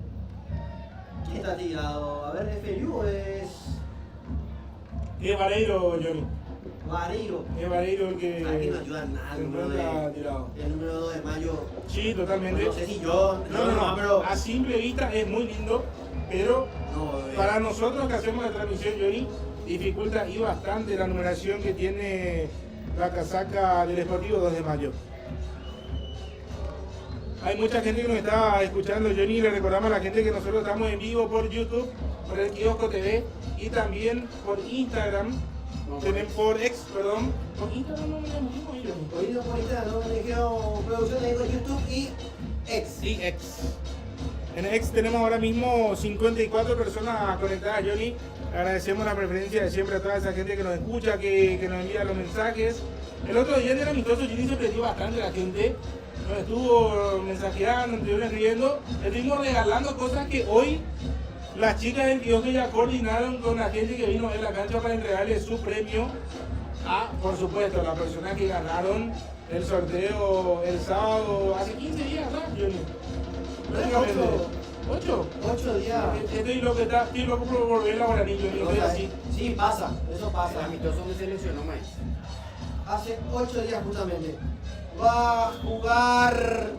¿Quién está tirado? A ver, FU es Es Vareiro, Johnny. Vareiro. Es Vareiro el que Aquí no ayuda nada se el número encuentra tirado. el número 2 de Mayo. Sí, totalmente. No sé si yo. No, pero. a simple vista es muy lindo, pero No, para nosotros que hacemos la transmisión, Johnny, dificulta y bastante la numeración que tiene la casaca del Sportivo 2 de Mayo. Hay mucha gente que nos está escuchando, Johnny. Le recordamos a la gente que nosotros estamos en vivo por YouTube, por el Kiosco TV y también por Instagram. Tenemos por por Instagram no me lo mismo, Johnny. Oído por Instagram, no me dijeron producción de YouTube y X. Y X. En X tenemos ahora mismo 54 personas conectadas, Johnny. Agradecemos la preferencia de siempre a toda esa gente que nos escucha, que nos envía los mensajes. El otro día en el amistoso, Johnny, se perdió bastante la gente. Nos estuvo mensajeando, nos estuvieron escribiendo. Estuvimos regalando cosas que hoy las chicas del kiosco ya coordinaron con la gente que vino en la cancha para entregarle su premio a, por supuesto, las personas que ganaron el sorteo el sábado, hace 15 días atrás, Johnny. Prácticamente. 8. 8 días. Estoy loco por volver a Guaraní, Johnny. Estoy así. Sí, pasa, eso El pasa. amistoso que se lesionó más. Hace 8 días justamente. Va a jugar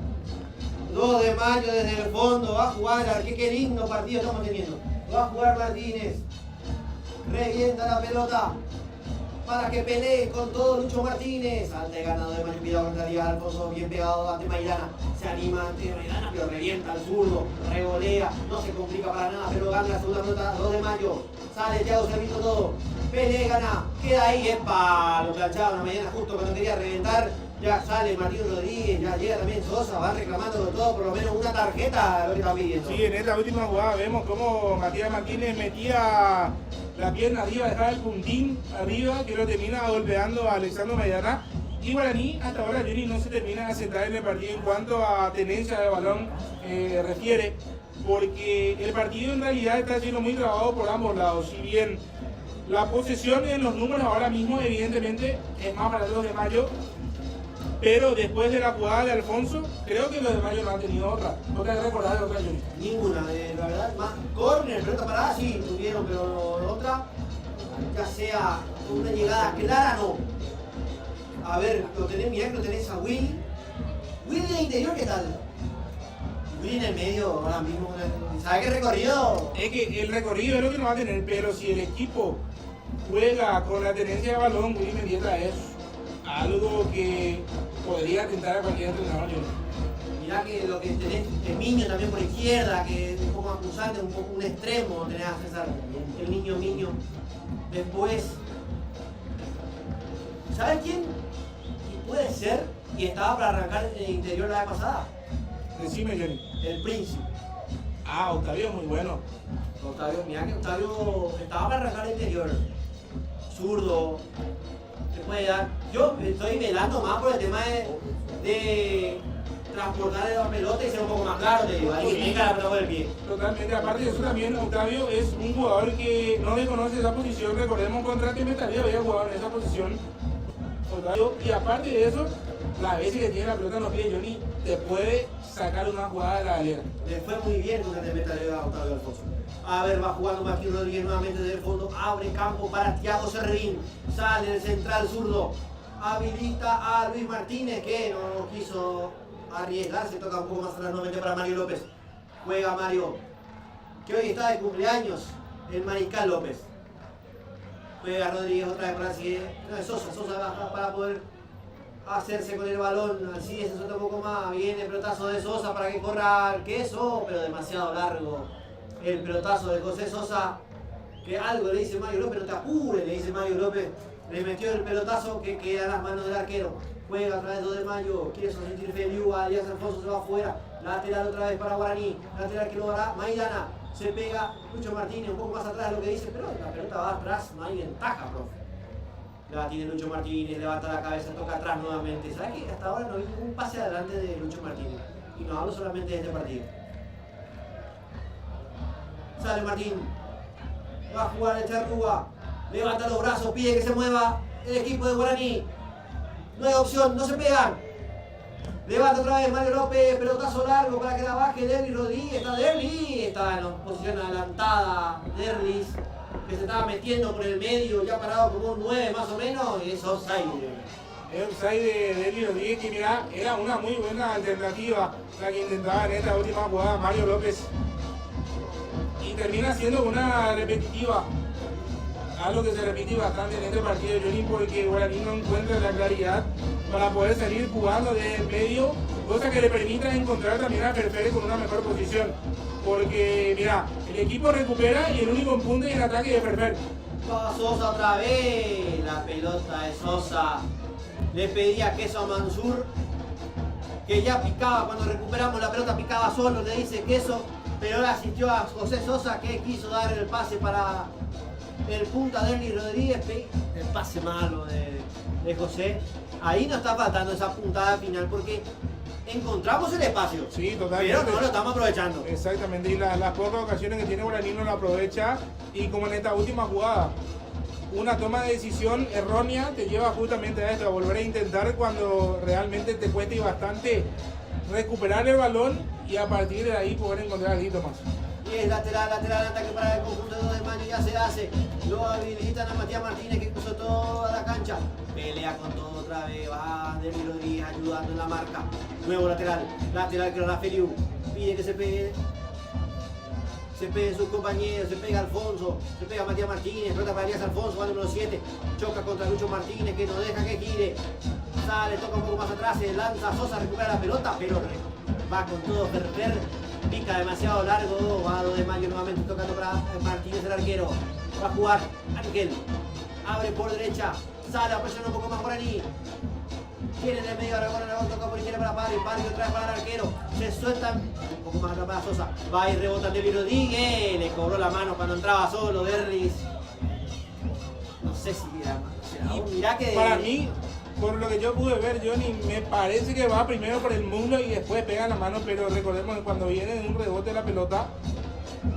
2 de Mayo desde el fondo. Va a jugar, qué lindo partido estamos teniendo. Va a jugar Martínez. Revienta la pelota para que pelee con todo Lucho Martínez. Ante el ganador de Mayo, cuidado contra Díaz Alfonso, bien pegado ante Maidana. Se anima ante Maidana, pero revienta al zurdo, revolea, no se complica para nada, pero gana la segunda pelota, 2 de Mayo. Sale Thiago Servito todo. Pelea, gana, queda ahí, epa, lo plancharon a Maidana justo cuando quería reventar. Ya sale Martín Rodríguez, ya llega también Sosa, van reclamando con todo, por lo menos una tarjeta lo que está pidiendo. Sí, en esta última jugada vemos cómo Matías Martínez metía la pierna arriba, dejaba el puntín arriba, que lo termina golpeando a Alexandro Maidana. Y Guaraní hasta ahora, Johnny, no se termina de asentar en el partido en cuanto a tenencia de balón refiere, porque el partido en realidad está siendo muy trabado por ambos lados. Si bien la posesión en los números ahora mismo evidentemente es más para los de Mayo, pero después de la jugada de Alfonso, creo que los de Mayo no han tenido otra. ¿No te has recordado de otra, Johnny? Ninguna, la verdad, más córner, pelota parada sí tuvieron, pero otra, ya sea una llegada clara, no. A ver, mirá que lo tenés a Will. Will de interior, ¿qué tal? Willy en el medio ahora mismo, ¿sabe qué recorrido? Es que el recorrido es lo que no va a tener, pero si el equipo juega con la tenencia de balón, Willy Mendieta es algo que podría tentar a cualquier entrenador. Mirá que lo que tenés, el niño también por izquierda, que es como acusante, un extremo tenés a César, el niño Miño. Después, ¿sabes quién? Y puede ser, y estaba para arrancar en el interior la vez pasada, Decime, Johnny. el Príncipe. Ah, Octavio es muy bueno. Octavio, mirá que Octavio estaba para arrancar el interior. Zurdo, te puede dar. Yo estoy velando más por el tema de transportar la pelota y ser un poco más claro, te digo, ahí venga la pelota por el pie. Totalmente, aparte de eso también Octavio es un jugador que no desconoce esa posición, recordemos contra que Metalía había jugado en esa posición. Octavio, y aparte de eso, las veces que tiene la pelota en los pies, Johnny te puede sacar una jugada de la galera. Le fue muy bien con la Metalía a Octavio Alfonso. A ver, va jugando Martín Rodríguez nuevamente desde el fondo, abre campo para Thiago Serrín, sale el central zurdo, habilita a Luis Martínez que no quiso arriesgarse, toca un poco más atrás nuevamente para Mario López. Juega Mario, que hoy está de cumpleaños, el Mariscal López. Juega Rodríguez otra vez para así, no es Sosa baja para poder hacerse con el balón, así se suelta un poco más, viene el pelotazo de Sosa para que corra el queso, pero demasiado largo. El pelotazo de José Sosa, que algo le dice Mario López, no te apures, le dice Mario López, le metió el pelotazo que queda en las manos del arquero. Juega a través de 2 de Mayo, quiere sentir Feliu, Alias Alfonso se va afuera, lateral otra vez para Guaraní, lateral que lo hará Maidana, se pega Lucho Martínez un poco más atrás de lo que dice, pero la pelota va atrás, no hay ventaja, profe. La tiene Lucho Martínez, levanta la cabeza, toca atrás nuevamente. ¿Sabes que hasta ahora no vi ningún pase adelante de Lucho Martínez? Y no hablo solamente de este partido. Sale Martín, va a jugar el Charrúa, levanta los brazos, pide que se mueva el equipo de Guaraní. No hay opción, no se pegan. Levanta otra vez Mario López, pelotazo largo para que la baje Derlis Rodríguez. Está en posición adelantada Derlis, que se estaba metiendo por el medio, ya parado como un 9 más o menos, y es offside. El offside de Derlis Rodríguez, que mira, era una muy buena alternativa la que intentaba en esta última jugada Mario López. Y termina siendo una repetitiva, algo que se repite bastante en este partido de Johnny, porque Guaraní no encuentra la claridad para poder salir jugando desde el medio, cosa que le permita encontrar también a Ferfere con una mejor posición, porque mira, el equipo recupera y el único empunte en ataque de Ferfere. Va Sosa otra vez, la pelota de Sosa, le pedía queso a Mansur, que ya picaba, cuando recuperamos la pelota picaba solo, le dice queso, pero ahora asistió a José Sosa, que quiso dar el pase para el punta Derlis Rodríguez, el pase malo de José. Ahí nos está faltando esa puntada final porque encontramos el espacio, sí, totalmente, pero no lo estamos aprovechando. Exactamente, y las pocas ocasiones que tiene Guaraní no lo aprovecha, y como en esta última jugada, una toma de decisión errónea te lleva justamente a esto, a volver a intentar cuando realmente te cuesta y bastante recuperar el balón y a partir de ahí poder encontrar algo más. Y es lateral, ataque para el conjunto de 2 de Mayo, ya se hace. Lo habilitan a Matías Martínez, que cruzó toda la cancha. Pelea con todo otra vez, va Derlis Rodríguez ayudando en la marca. Nuevo lateral que lo da Feliu. Pide que se pegue sus compañeros, se pega Alfonso, se pega Matías Martínez, pelota para Elías Alfonso, va número 7. Choca contra Lucho Martínez, que no deja que gire. Sale, toca un poco más atrás, se lanza, Sosa recupera la pelota, pero va con todo Ferrer. Pica demasiado largo, va a 2 de Mayo nuevamente tocando para Martínez el arquero. Va a jugar Ángel, abre por derecha, sale a presionar un poco más Guaraní. Tiene en el medio, ahora toca por izquierda para Parry otra vez para el arquero. Se sueltan un poco más atrás para Sosa. Va y rebota Derlis Rodríguez, le cobró la mano cuando entraba solo Derlis. No sé si mirá que... Para mí, por lo que yo pude ver, Johnny, me parece que va primero por el muslo y después pega la mano, pero recordemos que cuando viene de un rebote la pelota,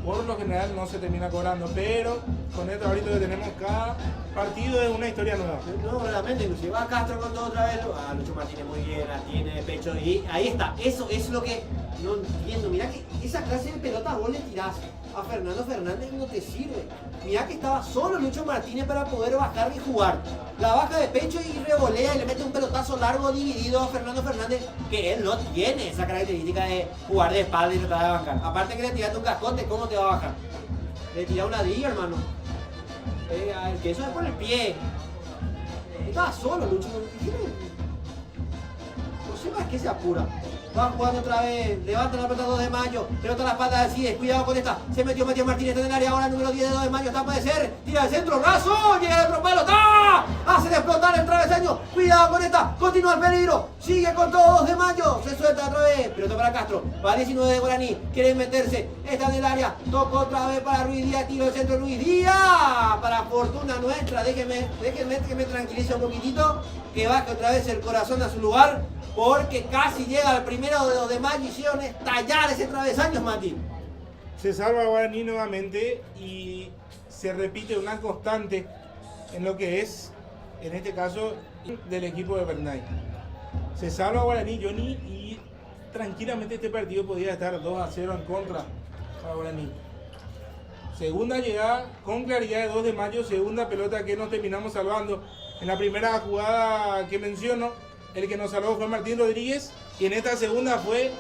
por lo general no se termina cobrando, pero con esto ahorita que tenemos cada partido es una historia nueva. No, realmente, inclusive va Castro con todo otra vez. Lucho Martínez muy bien, la tiene de pecho y ahí está. Eso es lo que No entiendo, mirá que esa clase de pelota vos le tirás a Fernando Fernández y no te sirve. Mirá que estaba solo Lucho Martínez para poder bajar y jugar. La baja de pecho y revolea y le mete un pelotazo largo dividido a Fernando Fernández, que él no tiene esa característica de jugar de espalda y tratar de bancar. Aparte que le tiraste un cascote, ¿cómo te va a bajar? Le tirá una diga, hermano. Que eso es por el pie. Estaba solo Lucho. No sé más que se apura. Va jugando otra vez, levanta la pelota 2 de mayo, pelota a la espalda de Cides, cuidado con esta, se metió Matías Martínez en el área, ahora número 10 de 2 de mayo, está puede ser, tira el centro, raso, llega el otro palo, ¡está! Hace de explotar el travesaño, cuidado con esta, continúa el peligro, sigue con todo 2 de mayo, se suelta otra vez, pelota para Castro, va 19 de Guaraní, quiere meterse, está en el área, toca otra vez para Ruiz Díaz, tiro el centro Ruiz Díaz, para fortuna nuestra, déjenme que me tranquilice un poquitito, que baje otra vez el corazón a su lugar, porque casi llega al primero de 2 de mayo y hicieron estallar ese travesaño, Mati. Se salva Guaraní nuevamente y se repite una constante en lo que es, en este caso, del equipo de Bernay. Se salva Guaraní, Johnny, y tranquilamente este partido podía estar 2-0 en contra para Guaraní. Segunda llegada con claridad de 2 de mayo, segunda pelota que nos terminamos salvando. En la primera jugada que menciono, el que nos salvó fue Martín Rodríguez, y en esta segunda fue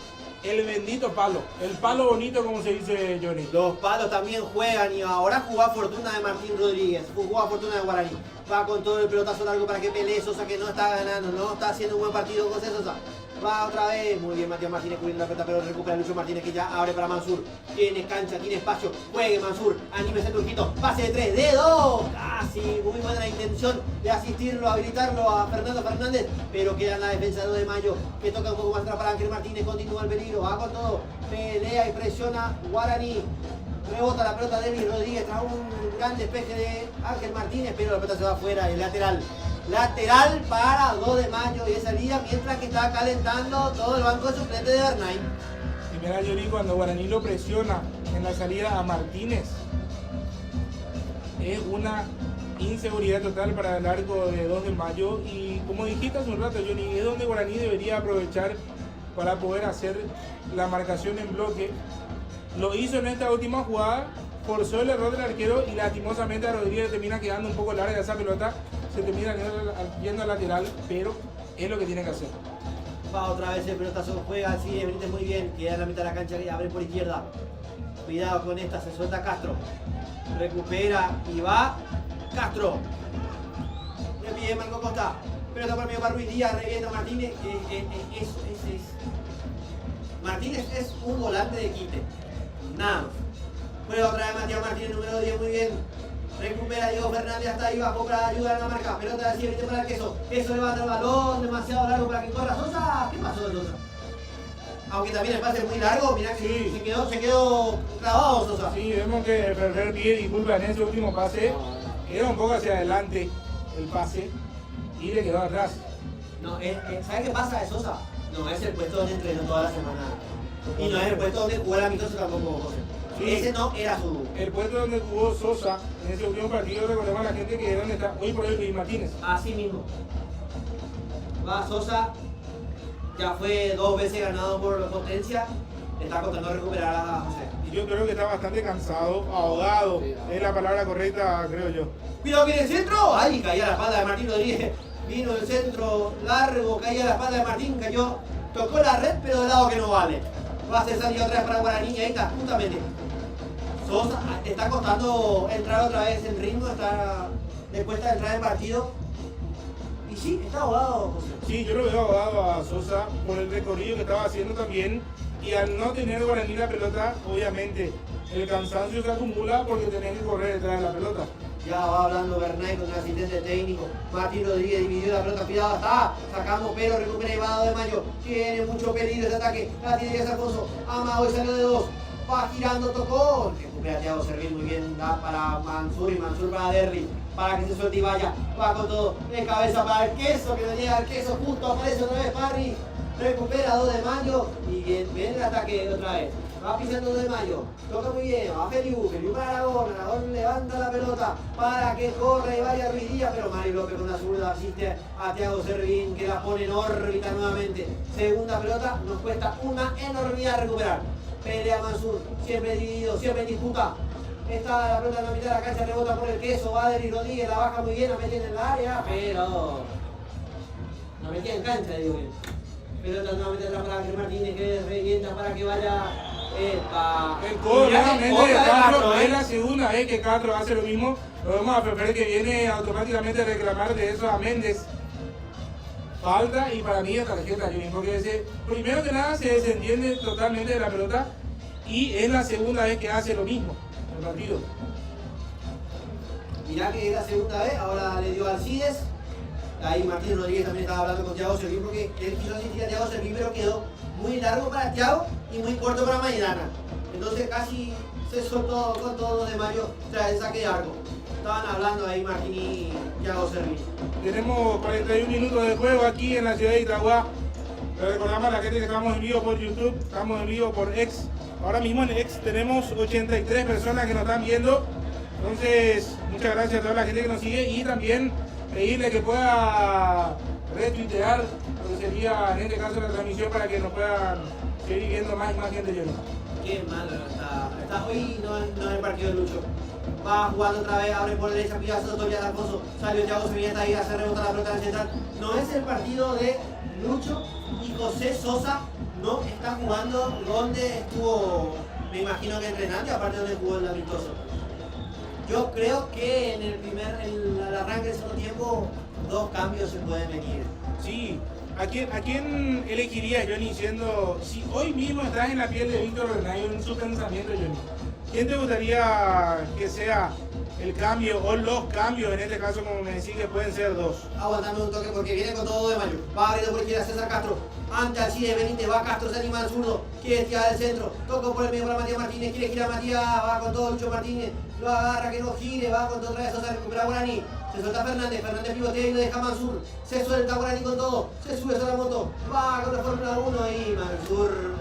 el bendito palo, el palo bonito como se dice, Johnny. Los palos también juegan y ahora jugó Fortuna de Martín Rodríguez, jugó Fortuna de Guaraní. Va con todo el pelotazo largo para que pelee Sosa, que no está ganando, no está haciendo un buen partido José Sosa. Va otra vez, muy bien Matías Martínez cubriendo la pelota, pero recupera Lucho Martínez, que ya abre para Mansur. Tiene cancha, tiene espacio, juegue Mansur, anímese Turquito, pase de 3, de 2. Casi, muy buena la intención de asistirlo, habilitarlo a Fernando Fernández, pero queda en la defensa de 2 de mayo, que toca un poco más atrás para Ángel Martínez, continúa el peligro, va con todo, pelea y presiona Guaraní. Rebota la pelota de Luis Rodríguez tras un gran despeje de Ángel Martínez, pero la pelota se va afuera, el lateral. Lateral para 2 de mayo y de salida, mientras que está calentando todo el banco de suplente de Bernay. Y mira, Yuri, cuando Guaraní lo presiona en la salida a Martínez, es una inseguridad total para el arco de 2 de mayo. Y como dijiste hace un rato, Johnny, es donde Guaraní debería aprovechar para poder hacer la marcación en bloque. Lo hizo en esta última jugada, forzó el error del arquero y lastimosamente a Rodríguez termina quedando un poco larga esa pelota. Se termina yendo al lateral, pero es lo que tiene que hacer. Va otra vez el pelotazo, juega así, Benítez muy bien, queda en la mitad de la cancha y abre por izquierda. Cuidado con esta, se suelta Castro. Recupera y va Castro. Le pide Marco Costa. Pelota por medio para Ruiz Díaz, revienta Martínez. Martínez es un volante de quite. Nada más. Juega otra vez Matías Martínez, número 10, muy bien. Recupera Diego Fernández hasta ahí bajo para ayudar a la marca. Pelota de 7 para el Queso. Queso levanta el balón, demasiado largo para que corra Sosa. ¿Qué pasó de Sosa? Aunque también el pase es muy largo, mirá que Sí. se quedó clavado Sosa. Sí, vemos que Ferrer pide disculpas en ese último pase. Era un poco hacia adelante el pase y le quedó atrás. No, ¿sabes qué pasa de Sosa? No es el puesto donde entrenó toda la semana. Y no es el puesto donde jugó el amistoso tampoco, José. Sí. Ese no era su... El puesto donde jugó Sosa en ese último partido, recordemos a la gente que es donde está hoy por hoy Luis Martínez. Así mismo. Va Sosa, ya fue 2 veces ganado por potencia, le está costando recuperar a José. Y yo creo que está bastante cansado, ahogado, Sí, es la palabra correcta, creo yo. Cuidado que en el centro, ahí caía la espalda de Martín Rodríguez, vino el centro largo, caía la espalda de Martín, cayó, tocó la red pero del lado que no vale. Va a ser salida otra vez para Guaraní y ahí está, justamente. Sosa, te está costando entrar otra vez en ritmo, le cuesta entrar en partido. Y sí, está ahogado, José. Sí, yo lo veo ahogado a Sosa por el recorrido que estaba haciendo también. Y al no tener Guaraní la pelota, obviamente el cansancio se acumula porque tenés que correr detrás de la pelota. Ya va hablando Bernay con el asistente técnico. Martín Rodríguez dividió la pelota, cuidado, está sacando pero recupera y va a 2 de mayo. Tiene mucho peligro ese ataque. La tiene que hacer Alfonso. Amago y salió de 2. Va girando, tocó. Recupera Thiago Servil muy bien. Da para Mansur y Mansur para Derry. Para que se suelte y vaya. Va con todo. De cabeza para el Queso, que no llega al Queso. Justo aparece otra vez Parry. Recupera 2 de mayo. Y viene el ataque otra vez. Va pisando de Mayo, toca muy bien, va Feliu para Aragón levanta la pelota para que corra y vaya Ruiz Díaz, pero Mario López con la zurda asiste a Thiago Servín que la pone en órbita nuevamente. Segunda pelota, nos cuesta una enormidad recuperar. Pelea Mansur, siempre dividido, siempre en disputa. Está la pelota en la mitad de la cancha, rebota por el queso, va Denis Rodríguez, la baja muy bien, la mete en el área, pero la metía en cancha, digo bien. Pelota nuevamente atrás para Ángel Martínez que revienta para que vaya. El codo nuevamente de Castro, es la segunda vez que Castro hace lo mismo. Lo vemos a Fefer que viene automáticamente a reclamar de eso a Méndez. Falta y para mí es tarjeta, Johnny, porque primero que nada se desentiende totalmente de la pelota y es la segunda vez que hace lo mismo en el partido. Mirá que es la segunda vez, ahora le dio a Alcides. Ahí Martín Rodríguez también estaba hablando con Thiago Servín porque él quiso asistir a Thiago Servín, pero quedó muy largo para Thiago y muy corto para Maidana. Entonces casi se soltó con todo de Mario tras el saque de arco. Estaban hablando ahí Martín y Thiago Servín. Tenemos 41 minutos de juego aquí en la ciudad de Itagua. Le recordamos a la gente que estamos en vivo por YouTube, estamos en vivo por X. Ahora mismo en X tenemos 83 personas que nos están viendo. Entonces, muchas gracias a toda la gente que nos sigue y también pedirle que pueda retuitear lo que sería en este caso la transmisión para que nos puedan seguir viendo más y más gente. Qué malo está hoy, no es el partido de Lucho. Va jugando otra vez, abre por derecha, pilla Soto, ya Alfonso, salió Thiago Servín, ahí hace rebota la pelota en el central. No es el partido de Lucho y José Sosa no está jugando donde estuvo, me imagino que entrenando y aparte donde jugó el amistoso. Yo creo que en el arranque del segundo tiempo, 2 cambios se pueden venir. Sí, ¿a quién elegirías, Johnny, siendo, si hoy mismo estás en la piel de Víctor Bernay en su pensamiento, Johnny? ¿Quién te gustaría que sea el cambio o los cambios, en este caso como me decís que pueden ser 2? Aguantame un toque porque viene con todo de Mayo. Va abriendo por izquierda César Castro. Ante Alcides Benítez, va Castro, se anima al zurdo. Quiere tirar del centro. Toca por el medio para Matías Martínez. Quiere girar Matías. Va con todo Lucho Martínez. Lo agarra que no gire. Va con todo otra vez. Sosa recupera Guaraní. Se suelta Fernández. Fernández pivotea y lo deja Mansur. Se suelta Guaraní con todo. Se sube sobre la moto. Va con la Fórmula 1 y Mansur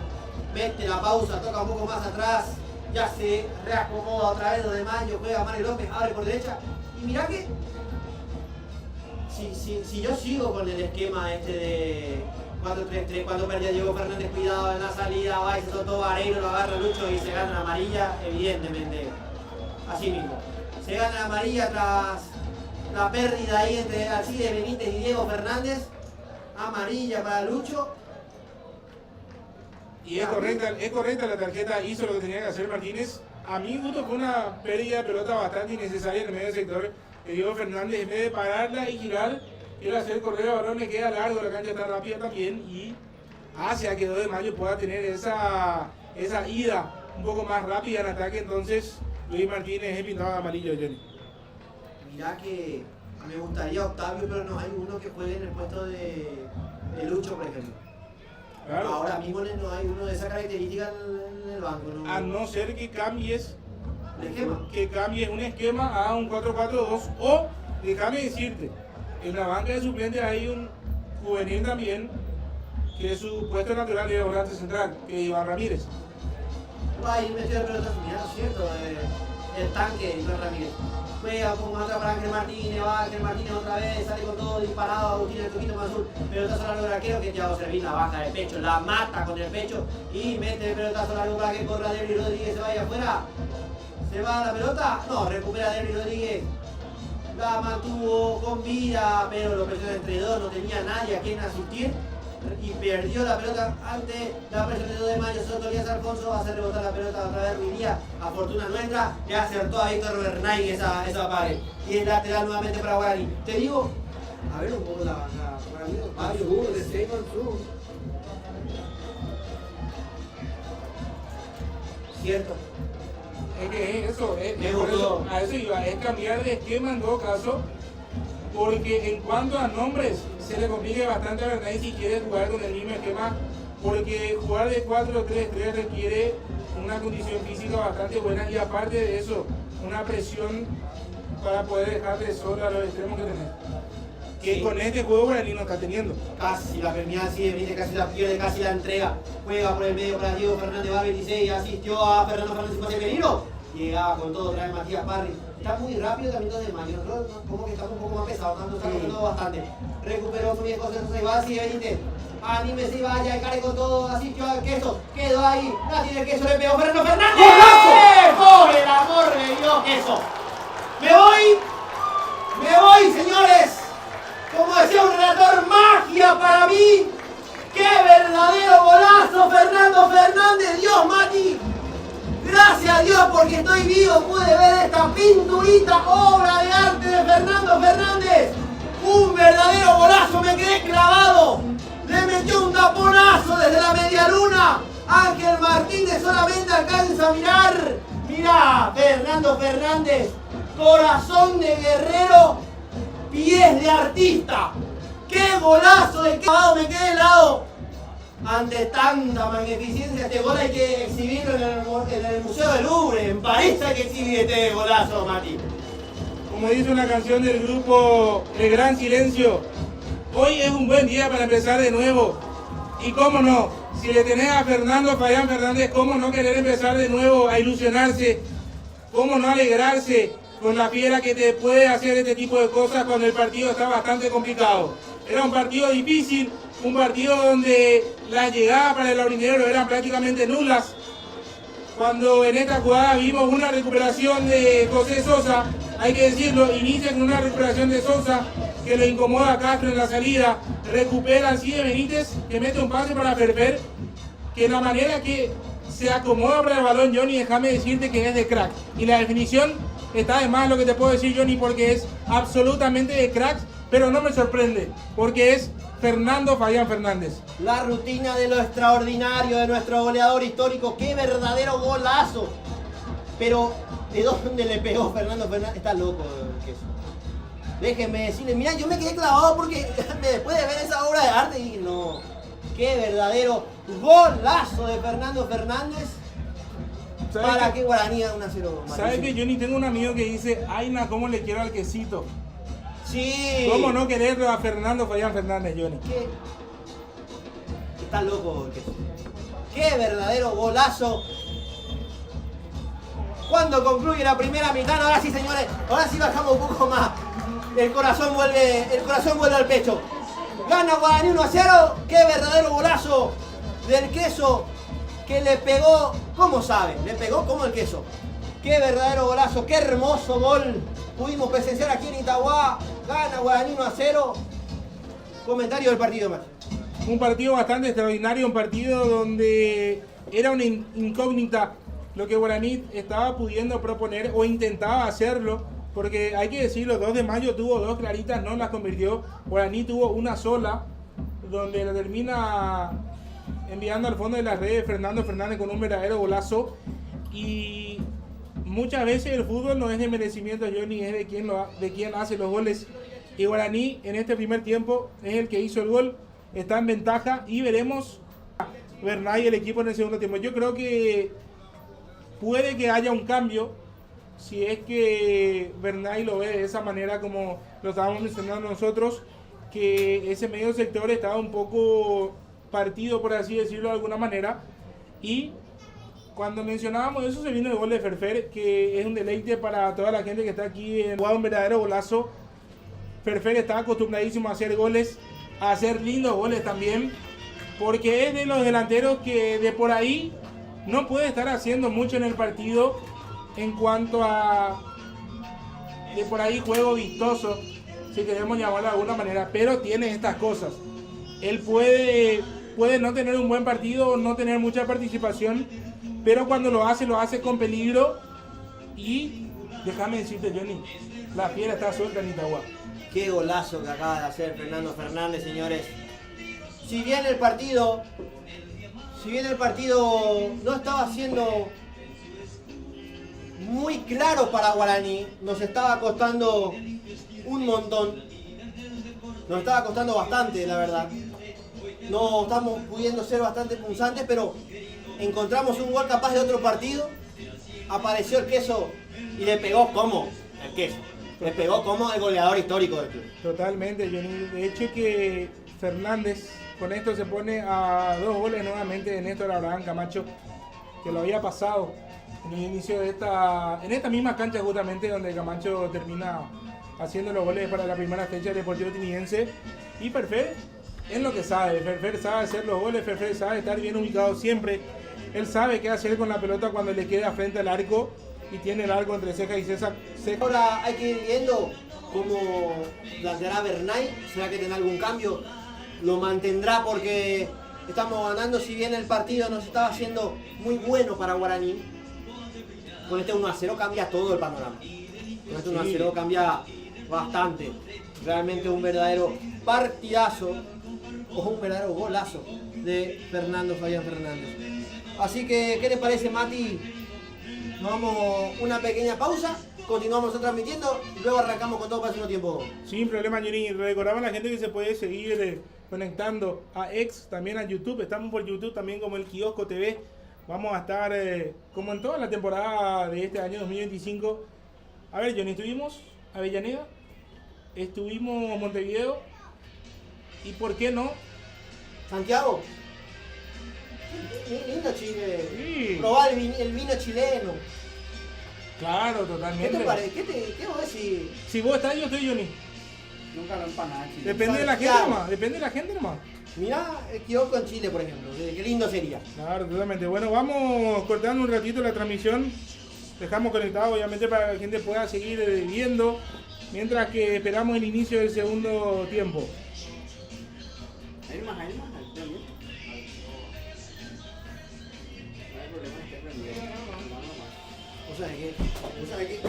mete la pausa. Toca un poco más atrás. Ya se reacomoda otra vez lo de Mayo. Juega Mario López. Abre por derecha. Y mirá que si yo sigo con el esquema este de 4-3-3, cuando perdía Diego Fernández, cuidado en la salida, va y se soltó Vareiro, lo agarra Lucho y se gana la amarilla, evidentemente. Así mismo. Se gana la amarilla tras la pérdida ahí entre Alcides Benítez y Diego Fernández. Amarilla para Lucho. Y es correcta la tarjeta, hizo lo que tenía que hacer Martínez. A mi gusto fue una pérdida de pelota bastante innecesaria en el medio del sector. Diego Fernández, en vez de pararla y girar, quiere hacer correr el balón, le queda largo, la cancha está rápida también y hace a que 2 de Mayo pueda tener esa ida un poco más rápida en ataque. Entonces Luis Martínez es pintado de amarillo, Johnny. Mirá que me gustaría Octavio, pero no hay uno que juegue en el puesto de Lucho, por ejemplo. Claro. Ahora mismo no hay uno de esa característica en el banco. ¿No? A no ser que cambies ¿El esquema? un esquema a un 4-4-2 o déjame decirte, en la banca de suplentes hay un juvenil también que es su puesto natural de volante central, que es Iván Ramírez. Va a ir metido de pelotas, mirá, ¿no es cierto? El tanque Iván Ramírez. Juega con otra para Ángel Martínez, va Ángel Martínez otra vez, sale con todo disparado, Agustín el Tuquito Mansur, pelotazo largo del arquero que Thiago Servín la baja de pecho, la mata con el pecho y mete el pelotazo largo para que corra Denis Rodríguez, se vaya afuera. ¿Se va la pelota? No, recupera Denis Rodríguez. La mantuvo con vida, pero lo presiona entre dos, no tenía nadie a quien asistir. Y perdió la pelota ante la presión de 2 de Mayo. Soto Elías Alfonso va a hacer rebotar la pelota otra vez Ruiz Díaz. A fortuna nuestra, le acertó a Víctor Bernay esa pared. Y es lateral nuevamente para Guaraní. Te digo, a ver un poco la Mansur, de seis Mansur. Cierto. Es que es eso, gustó. a eso iba, es cambiar de esquema en todo caso, porque en cuanto a nombres se le complica bastante a Bernay si quiere jugar con el mismo esquema, porque jugar de 4-3-3 requiere una condición física bastante buena y aparte de eso, una presión para poder dejar de solo a los extremos que tenés. que Sí. con este juego Guaraní no está teniendo. Casi la premiada sigue, Benítez casi la pierde, casi la entrega. Juega por el medio para Diego Fernández, va 26, asistió a Fernando Fernández y José Pereiro. Llegaba con todo otra vez Matías Parry. Está muy rápido también todo de Mario. Nosotros como que estamos un poco más pesados, nos está costando bastante. Recuperó muy bien José José, va así Benítez. Anímese y vaya, encare con todo, asistió al queso, quedó ahí, la tiene el queso, le pegó Fernando Fernández. ¡Por el amor de Dios, queso! Me voy, señores. Como decía un relator, magia para mí. ¡Qué verdadero golazo, Fernando Fernández! ¡Dios, Mati! Gracias a Dios porque estoy vivo, pude ver esta pinturita, obra de arte de Fernando Fernández. Un verdadero golazo, me quedé clavado. Le metió un taponazo desde la media luna. Ángel Martínez solamente alcanza a mirar. Mirá, Fernando Fernández, corazón de guerrero, pies de artista. ¡Qué golazo de clavado! Me quedé helado. Ante tanta magnificencia, este gol hay que exhibirlo en el Museo del Louvre. En París hay que exhibir este golazo, Mati. Como dice una canción del grupo El Gran Silencio, hoy es un buen día para empezar de nuevo. Y cómo no, si le tenés a Fernando Fabián Fernández, cómo no querer empezar de nuevo a ilusionarse, cómo no alegrarse con la fiera que te puede hacer este tipo de cosas cuando el partido está bastante complicado. Era un partido difícil, un partido donde las llegadas para el aurinegro eran prácticamente nulas. Cuando en esta jugada vimos una recuperación de José Sosa, hay que decirlo, inicia con una recuperación de Sosa que lo incomoda a Castro en la salida, recupera así de Benítez, que mete un pase para Ferfer, que la manera que se acomoda para el balón, Johnny, déjame decirte que es de crack. Y la definición está de más lo que te puedo decir, Johnny, porque es absolutamente de crack, pero no me sorprende, porque es Fernando Fabián Fernández. La rutina de lo extraordinario de nuestro goleador histórico. ¡Qué verdadero golazo! Pero, ¿de dónde le pegó Fernando Fernández? Está loco el queso. Déjenme decirle, mira, yo me quedé clavado porque después de ver esa obra de arte dije, no, qué verdadero golazo de Fernando Fernández. Para que Guaraní haga 1-0. ¿Sabes que Johnny, tengo un amigo que dice, Aina, cómo le quiero al quesito? Sí. ¿Cómo no quererlo a Fernando Fabián Fernández, Johnny? ¿Qué? Está loco el queso. ¡Qué verdadero golazo! Cuando concluye la primera mitad, ahora sí, señores, ahora sí bajamos un poco más. El corazón vuelve al pecho. Gana Guaraní 1-0. ¡Qué verdadero golazo del queso que le pegó! ¿Cómo sabe? Le pegó como el queso. ¡Qué verdadero golazo! ¡Qué hermoso gol! Pudimos presenciar aquí en Itagua. Gana Guaraní 1-0. Comentario del partido, más. Un partido bastante extraordinario, un partido donde era una incógnita lo que Guaraní estaba pudiendo proponer o intentaba hacerlo, porque hay que decirlo, 2 de mayo tuvo 2 claritas, no las convirtió. Guaraní tuvo una sola, donde la termina enviando al fondo de las redes Fernando Fernández con un verdadero golazo. Y muchas veces el fútbol no es de merecimiento, Johnny, es de quien hace los goles. Y Guaraní en este primer tiempo es el que hizo el gol, está en ventaja y veremos Bernay y el equipo en el segundo tiempo. Yo creo que puede que haya un cambio si es que Bernay lo ve de esa manera como lo estábamos mencionando nosotros, que ese medio sector estaba un poco partido, por así decirlo de alguna manera. Y cuando mencionábamos eso se vino el gol de Ferfer, que es un deleite para toda la gente que está aquí. Jugado un verdadero golazo. Ferfer está acostumbradísimo a hacer goles, a hacer lindos goles también, porque es de los delanteros que de por ahí no puede estar haciendo mucho en el partido en cuanto a de por ahí juego vistoso, si queremos llamarlo de alguna manera, pero tiene estas cosas. Él puede no tener un buen partido, no tener mucha participación, pero cuando lo hace con peligro. Y déjame decirte, Johnny, la fiera está suelta en Itagua. Qué golazo que acaba de hacer Fernando Fernández, señores. Si bien el partido no estaba siendo muy claro para Guaraní, nos estaba costando un montón. Nos estaba costando bastante, la verdad. No estamos pudiendo ser bastante punzantes, pero encontramos un gol capaz de otro partido. Apareció el queso y le pegó como el queso. Le pegó como el goleador histórico del club. Totalmente, Johnny. De hecho que Fernández con esto se pone a 2 goles nuevamente de Néstor Abraham Camacho, que lo había pasado en el inicio de en esta misma cancha justamente donde Camacho termina haciendo los goles para la primera fecha del Deportivo Tiniense. Y Ferfer es lo que sabe. Ferfer sabe hacer los goles, Ferfer sabe estar bien ubicado siempre. Él sabe qué hacer con la pelota cuando le queda frente al arco y tiene el arco entre ceja y ceja. Ahora hay que ir viendo cómo planteará Bernay. ¿Será que tendrá algún cambio? Lo mantendrá porque estamos ganando, si bien el partido nos estaba haciendo muy bueno para Guaraní. Con este 1-0 cambia todo el panorama. Con este 1-0 cambia bastante. Realmente un verdadero partidazo o un verdadero golazo de Fernando Fabián Fernández. Así que, ¿qué te parece, Mati? Nos vamos una pequeña pausa, continuamos transmitiendo y luego arrancamos con todo para el segundo tiempo. Sin problema, Johnny. Recordamos a la gente que se puede seguir conectando a X, también a YouTube. Estamos por YouTube también como el Kiosco TV. Vamos a estar como en toda la temporada de este año 2025. A ver, Johnny, estuvimos Avellaneda, estuvimos Montevideo y ¿por qué no? Santiago. Lindo Chile. Sí. Probar el vino chileno. Claro, ¿Qué totalmente. te parece? ¿Qué vos decís? Si vos estás, yo estoy, Johnny. Nunca lo empanada, chile. Depende de la gente Santiago. nomás. Depende de la gente nomás. Mirá el kiosco en Chile, por ejemplo. Qué lindo sería. Claro, totalmente. Bueno, vamos cortando un ratito la transmisión. Dejamos conectado, obviamente, para que la gente pueda seguir viendo. Mientras que esperamos el inicio del segundo tiempo. Hay más, ahí también. No hay problema, esté prendido. ¿Vos sabés qué?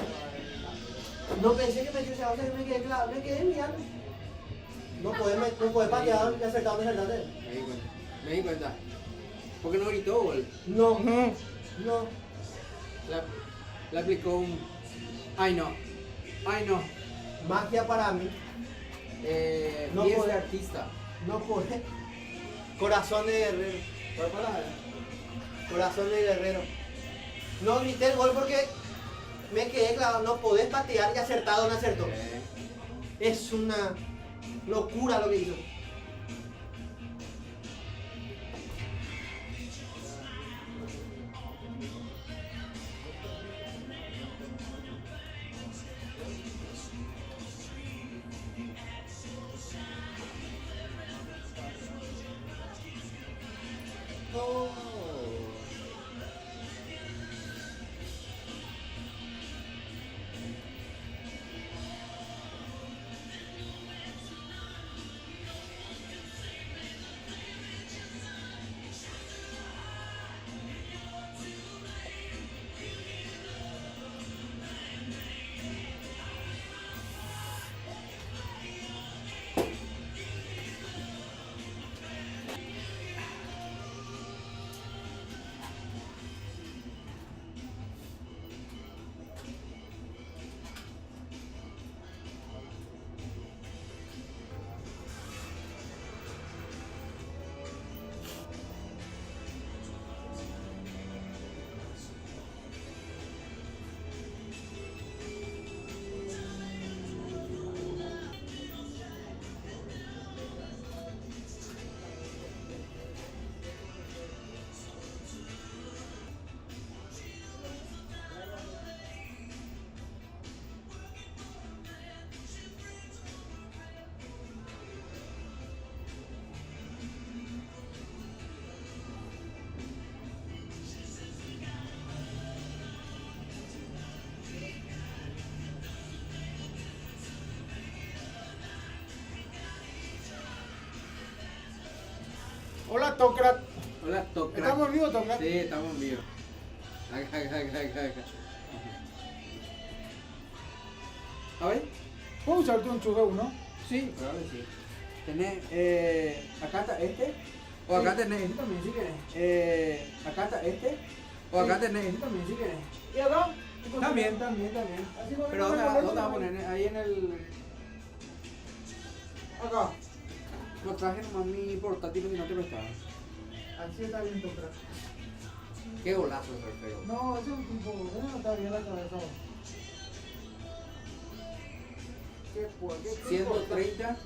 No pensé que metió esa, o sea, me quedé claro, me quedé mirando. No podés patear, ya acertado, me acertaste. Me di cuenta. ¿Por qué no gritó, gol? No, No, no. Le aplicó un... Ay no. Magia para mí. No 10 puede. de artista. No podés. Corazón de guerrero. ¿Cuál palabra? Corazón de guerrero. No grité el gol porque me quedé claro, no podés patear y acertado no acertó. Es una locura lo que hizo. Hola, Tocrat. Hola, Tocrat. ¿Estamos en vivo, Tocrat? Sí, estamos en vivo. Acá. A ver. ¿Puedo usarte un chugeu, no? Sí, claro que sí. Tenés, acá está este. O acá tenés este también si querés. Acá está este. O acá tenés este también si querés. ¿Y acá? También. Así con Pero el ¿dónde nombre vas a correcto. poner? Ahí en el... Acá. No traje nomás mi portátil y no te prestaba. Así está bien, Tocrat. Qué golazo es feo. No, ese es un tipo, no está bien la cabeza. qué, pues, qué, 130